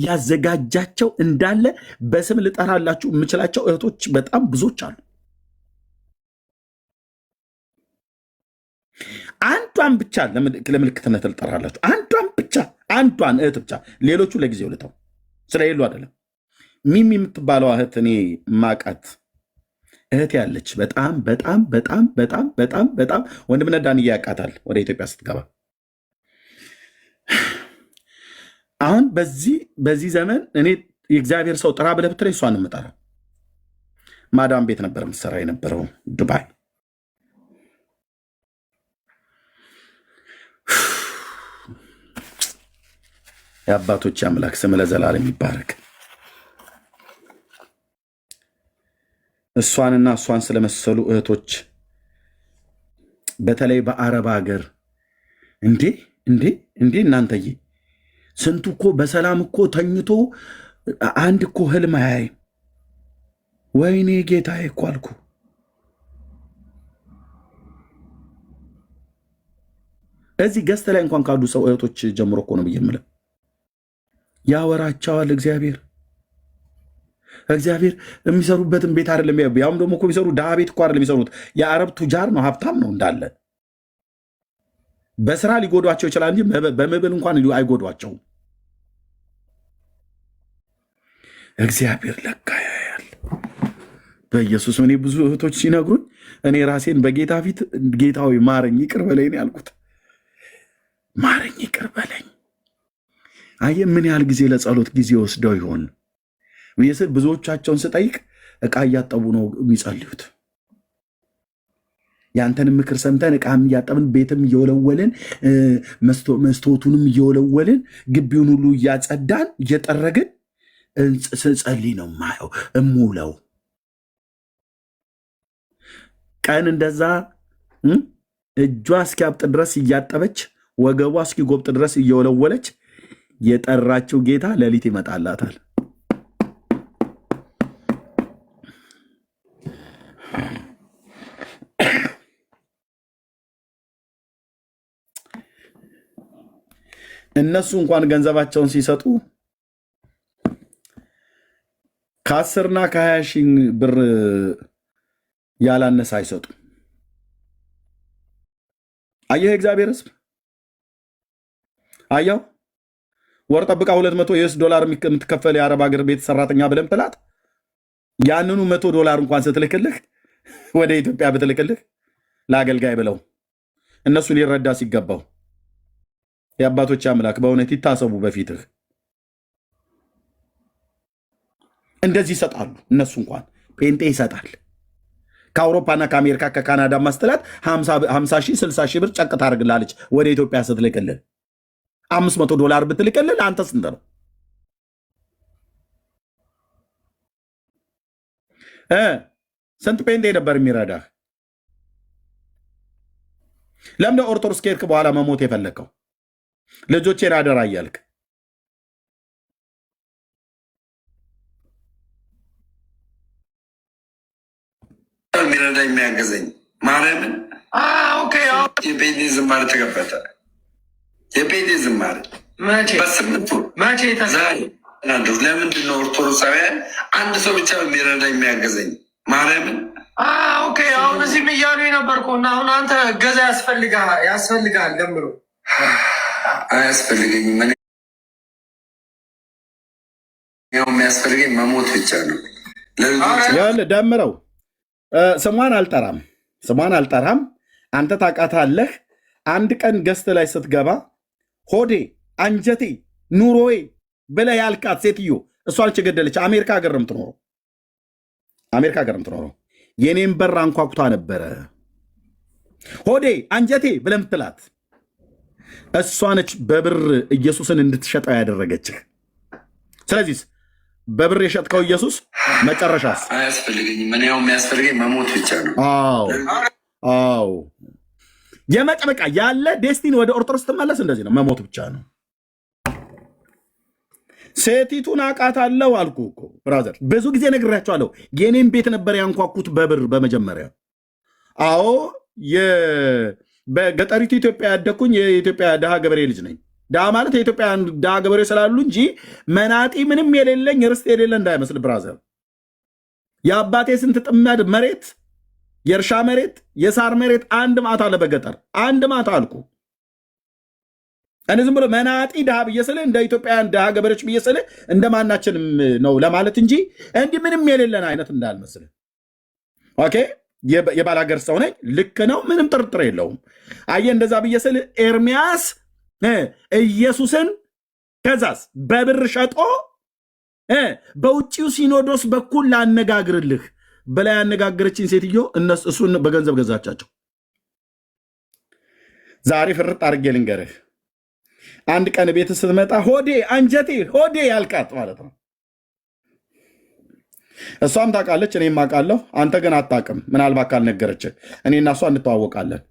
ያዘጋጃቸው እንዳለ በስም ልጠራላችሁ የምችላቸው እህቶች በጣም ብዙዎች አሉ። አንዷን ብቻ ለምልክትነት ልጠራላችሁ። አንዷን እህት ብቻ፣ ሌሎቹ ለጊዜው ልተው ስለሌሉ አይደለም። ሚሚ የምትባለው እህት እኔ ማቃት እህት ያለች በጣም በጣም በጣም በጣም በጣም በጣም ወንድምነት ዳንዬ ያውቃታል። ወደ ኢትዮጵያ ስትገባ አሁን በዚህ ዘመን እኔ የእግዚአብሔር ሰው ጥራ ብለህ ብትለኝ እሷን የምጠራው ማዳም ቤት ነበር የምትሰራ የነበረው ዱባይ። የአባቶች አምላክ ስም ለዘላለም ይባረክ። እሷንና እሷን ስለመሰሉ እህቶች በተለይ በአረብ ሀገር እንዴ እናንተዬ ስንቱ እኮ በሰላም እኮ ተኝቶ አንድ እኮ ህልም አያይም። ወይኔ ጌታዬ እኮ አልኩ። እዚህ ገዝተ ላይ እንኳን ካሉ ሰው እህቶች ጀምሮ እኮ ነው ብዬ የምለው ያወራቸዋል እግዚአብሔር የሚሰሩበትን ቤት አይደለም። ያውም ደግሞ እኮ የሚሰሩ ድሃ ቤት እኮ አይደለም የሚሰሩት፣ የአረብ ቱጃር ነው፣ ሀብታም ነው እንዳለ። በስራ ሊጎዷቸው ይችላል እንጂ በመብል እንኳን አይጎዷቸውም። እግዚአብሔር ለካ ያያል። በኢየሱስ እኔ ብዙ እህቶች ሲነግሩኝ እኔ ራሴን በጌታ ፊት ጌታዊ ማረኝ ይቅር በለኝ ያልኩት። ማረኝ ይቅር በለኝ። አየህ ምን ያህል ጊዜ ለጸሎት ጊዜ ወስደው ይሆን ስል ብዙዎቻቸውን ስጠይቅ ዕቃ እያጠቡ ነው የሚጸልዩት። ያንተን ምክር ሰምተን ዕቃም እያጠብን ቤትም እየወለወልን መስታወቱንም እየወለወልን ግቢውን ሁሉ እያጸዳን እየጠረግን ስጸልይ ነው ማየው እሙለው። ቀን እንደዛ እጇ እስኪያብጥ ድረስ እያጠበች ወገቧ እስኪጎብጥ ድረስ እየወለወለች የጠራችው ጌታ ሌሊት ይመጣላታል። እነሱ እንኳን ገንዘባቸውን ሲሰጡ ከ10 እና ከ20 ሺህ ብር ያላነሰ አይሰጡም። አየህ እግዚአብሔር ሕዝብ አየው። ወር ጠብቃ $200 የምትከፈል የአረብ ሀገር ቤት ሰራተኛ ብለን ብላት ያንኑ $100 እንኳን ስትልክልህ ወደ ኢትዮጵያ ብትልክልህ ለአገልጋይ ብለው እነሱ ሊረዳ ሲገባው የአባቶች አምላክ በእውነት ይታሰቡ በፊትህ። እንደዚህ ይሰጣሉ። እነሱ እንኳን ጴንጤ ይሰጣል። ከአውሮፓና ከአሜሪካ ከካናዳ ማስተላት 50 ሺህ 60 ሺህ ብር ጨቅ ታደርግላለች ወደ ኢትዮጵያ ስትልክልህ። $500 ብትልክልህ አንተ ስንት ነው? ስንት ጴንጤ ነበር የሚረዳህ? ለምን ኦርቶዶክስ ከሄድክ በኋላ መሞት የፈለግከው? ልጆቼን አደራ እያልክ የሚረዳ የሚያገዘኝ ማርያምን የጴንጤ ዝማሬ ተከፈተ። የጴንጤ ዝማሬ በስምንቱ ዛሬ ለምንድን ነው ኦርቶዶክሳውያን አንድ ሰው ብቻ የሚረዳ የሚያገዘኝ ማርያምን? አሁን እዚህም እያሉ የነበርኩ እና አሁን አንተ እገዛ ያስፈልጋል ደምሮ አያስፈልገኝም። የሚያስፈልገኝ መሞት ብቻ ነው። ደምረው ስሟን አልጠራም። አንተ ታውቃታለህ። አንድ ቀን ገስት ላይ ስትገባ ሆዴ አንጀቴ ኑሮዬ ብለህ ያልካት ሴትዮ እሷ ነች የገደለች። አሜሪካ ሀገር ነው የምትኖረው። የኔን በር አንኳኩታ ነበረ። ሆዴ አንጀቴ ብለህ ምትላት እሷ ነች በብር ኢየሱስን እንድትሸጠው ያደረገችህ። ስለዚህ በብር የሸጥከው ኢየሱስ መጨረሻስ? አያስፈልገኝም። ምን ያው የሚያስፈልገኝ መሞት ብቻ ነው። አዎ የመጨረቃ ያለ ዴስቲኒ ወደ ኦርቶዶክስ ትመለስ እንደዚህ ነው፣ መሞት ብቻ ነው። ሴቲቱን አውቃታለሁ አልኩ እኮ ብራዘር፣ ብዙ ጊዜ ነግሬያቸዋለሁ። የኔም ቤት ነበር ያንኳኩት በብር በመጀመሪያ። አዎ በገጠሪቱ ኢትዮጵያ ያደግኩኝ የኢትዮጵያ ድሃ ገበሬ ልጅ ነኝ። ድሃ ማለት የኢትዮጵያ ድሃ ገበሬ ስላሉ እንጂ መናጢ ምንም የሌለኝ ርስት የሌለ እንዳይመስል ብራዘር። የአባቴ ስንት ጥማድ መሬት፣ የእርሻ መሬት፣ የሳር መሬት አንድ ማታ አለ በገጠር አንድ ማታ አልኩ። እኔ ዝም ብሎ መናጢ ድሃ ብዬ ስልህ እንደ ኢትዮጵያውያን ድሃ ገበሬዎች ብዬ ስልህ እንደማናችንም ነው ለማለት እንጂ እንዲህ ምንም የሌለን አይነት እንዳልመስልህ። ኦኬ የባላገር ሰው ነኝ። ልክ ነው፣ ምንም ጥርጥር የለውም። አየህ እንደዛ ብዬ ስልህ ኤርሚያስ ኢየሱስን ከዛስ በብር ሸጦ በውጭው ሲኖዶስ በኩል ላነጋግርልህ በላይ ያነጋገረችኝ ሴትዮ እሱን በገንዘብ ገዛቻቸው። ዛሬ ፍርጥ አድርጌ ልንገርህ፣ አንድ ቀን ቤት ስትመጣ ሆዴ አንጀቴ ሆዴ ያልቃት ማለት ነው። እሷም ታውቃለች፣ እኔም አውቃለሁ። አንተ ግን አታውቅም፣ ምናልባት ካልነገረች። እኔና እሷ እንተዋወቃለን።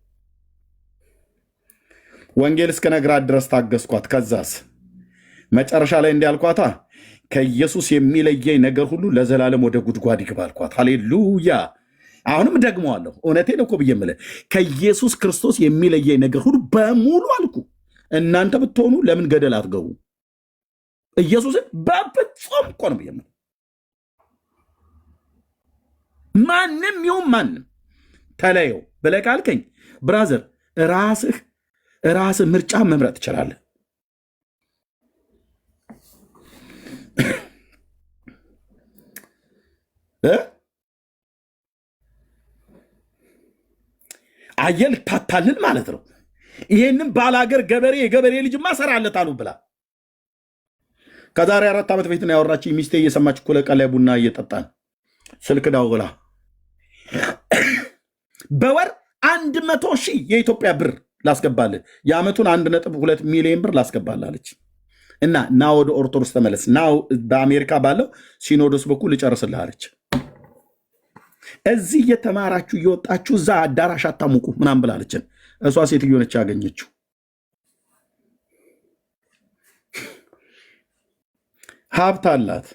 ወንጌል እስከ ነግራት ድረስ ታገስኳት። ከዛስ መጨረሻ ላይ እንዲያልኳታ ከኢየሱስ የሚለየኝ ነገር ሁሉ ለዘላለም ወደ ጉድጓድ ይግባ አልኳት። ሃሌሉያ። አሁንም ደግመዋለሁ፣ እውነቴን እኮ ብዬ የምልህ ከኢየሱስ ክርስቶስ የሚለየኝ ነገር ሁሉ በሙሉ አልኩ። እናንተ ብትሆኑ ለምን ገደል አትገቡ? ኢየሱስን በፍጹም እኮ ነው ብዬ የምልህ። ማንም ይሁን ማንም ተለየው ብለህ ካልከኝ ብራዘር ራስህ ምርጫ መምረጥ ትችላለህ። አየህ ልታታልን ማለት ነው። ይሄንን ባላገር ገበሬ የገበሬ ልጅማ እሰራለታለሁ ብላ ከዛሬ 4 ዓመት በፊት ነው ያወራችኝ። ሚስቴ እየሰማች እኮ ለቀን ላይ ቡና እየጠጣን ስልክ ደውላ በወር 100,000 የኢትዮጵያ ብር ላስገባልህ፣ የዓመቱን 1.2 ሚሊዮን ብር ላስገባልህ አለች። እና ና ወደ ኦርቶዶክስ ተመለስ፣ ና በአሜሪካ ባለው ሲኖዶስ በኩል ልጨርስልህ አለች። እዚህ እየተማራችሁ እየወጣችሁ እዛ አዳራሽ አታሙቁ ምናምን ብላለችን። እሷ ሴትዮ ነች ያገኘችው። ሀብት አላት።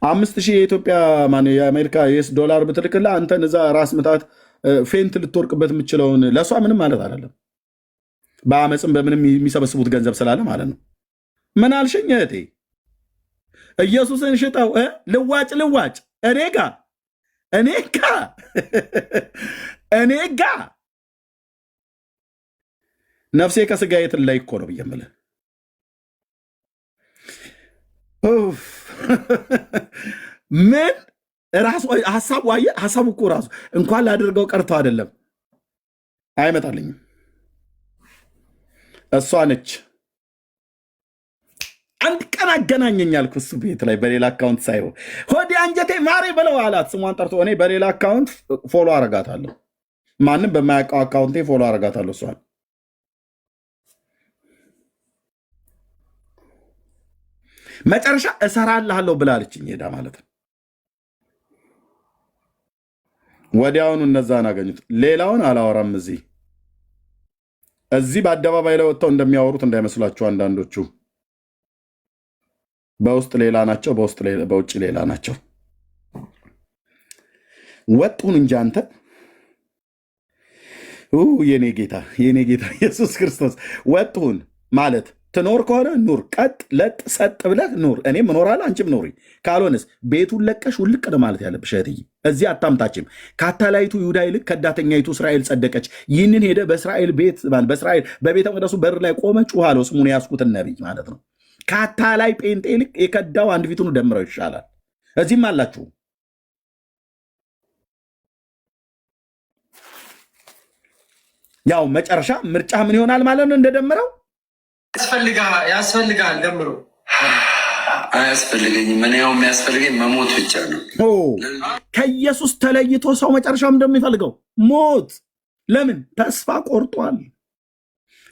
5,000 የኢትዮጵያ የአሜሪካ ዩኤስ ዶላር ብትልክላ አንተን እዛ ራስ ምታት ፌንት ልትወርቅበት የምችለውን ለእሷ ምንም ማለት አይደለም። በአመፅም በምንም የሚሰበስቡት ገንዘብ ስላለ ማለት ነው። ምን አልሽኝ እህቴ? ኢየሱስን ሽጠው ልዋጭ እኔ ጋ ነፍሴ ከስጋ የትን ላይ እኮ ነው ብዬ የምልህ። ምን ራሱ ሀሳቡ እኮ ራሱ እንኳን ላደርገው ቀርቶ አይደለም አይመጣልኝም። እሷ ነች አንድ ቀን አገናኘኛል እሱ ቤት ላይ በሌላ አካውንት ሳይሆን ሆዴ አንጀቴ ማሬ ብለው አላት። ስሟን ጠርቶ እኔ በሌላ አካውንት ፎሎ አረጋታለሁ። ማንም በማያውቀው አካውንቴ ፎሎ አረጋታለሁ። እሷን መጨረሻ እሰራልሃለሁ ብላለችኝ ሄዳ ማለት ነው። ወዲያውኑ እነዛን አገኙት። ሌላውን አላወራም። እዚህ በአደባባይ ላይ ወጥተው እንደሚያወሩት እንዳይመስላችሁ አንዳንዶቹ በውስጥ ሌላ ናቸው፣ በውጭ ሌላ ናቸው። ወጡን እንጂ አንተ የኔ ጌታ ኢየሱስ ክርስቶስ ወጡን ማለት ትኖር ከሆነ ኑር፣ ቀጥ ለጥ ሰጥ ብለህ ኑር። እኔም እኖራለሁ፣ አንቺም ኑሪ። ካልሆነስ ቤቱን ለቀሽ ውልቅ ነው ማለት ያለብሽ እህትዬ። እዚህ አታምታችም። ከአታላይቱ ይሁዳ ይልቅ ከዳተኛይቱ እስራኤል ጸደቀች። ይህንን ሄደ በእስራኤል ቤት በእስራኤል በቤተ መቅደሱ በር ላይ ቆመ ጩኸ አለው። ስሙን ያስኩትን ነቢይ ማለት ነው። ከአታላይ ጴንጤ ይልቅ የከዳው አንድ ፊቱን ደምረው ይሻላል። እዚህም አላችሁ። ያው መጨረሻ ምርጫ ምን ይሆናል ማለት ነው? እንደደምረው ያስፈልጋል። ደምሮ አያስፈልገኝም። ምን ያው የሚያስፈልገኝ መሞት ብቻ ነው። ከኢየሱስ ተለይቶ ሰው መጨረሻም እንደሚፈልገው ሞት። ለምን? ተስፋ ቆርጧል።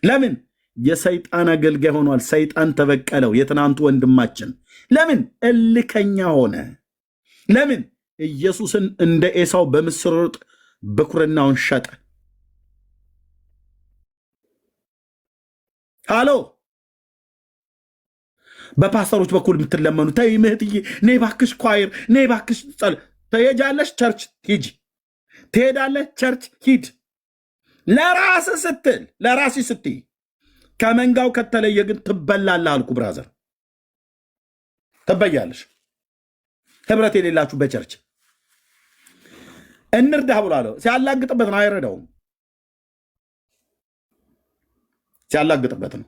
ለምን? የሰይጣን አገልጋይ ሆኗል። ሰይጣን ተበቀለው። የትናንቱ ወንድማችን ለምን እልከኛ ሆነ? ለምን ኢየሱስን እንደ ኤሳው በምስር ወጥ ብኩርናውን ሸጠ? አሎ በፓስተሮች በኩል የምትለመኑ ተይ ምህትዬ፣ ነይ እባክሽ ኳይር፣ ነይ እባክሽ ጸል ትሄጃለሽ፣ ቸርች ሂጂ፣ ትሄዳለህ፣ ቸርች ሂድ። ለራስ ስትል ለራሲ ስትይ ከመንጋው ከተለየ ግን ትበላለህ አልኩ። ብራዘር ትበያለሽ። ህብረት የሌላችሁ በቸርች እንርዳህ ብሏለሁ። ሲያላግጥበት ነው፣ አይረዳውም። ሲያላግጥበት ነው።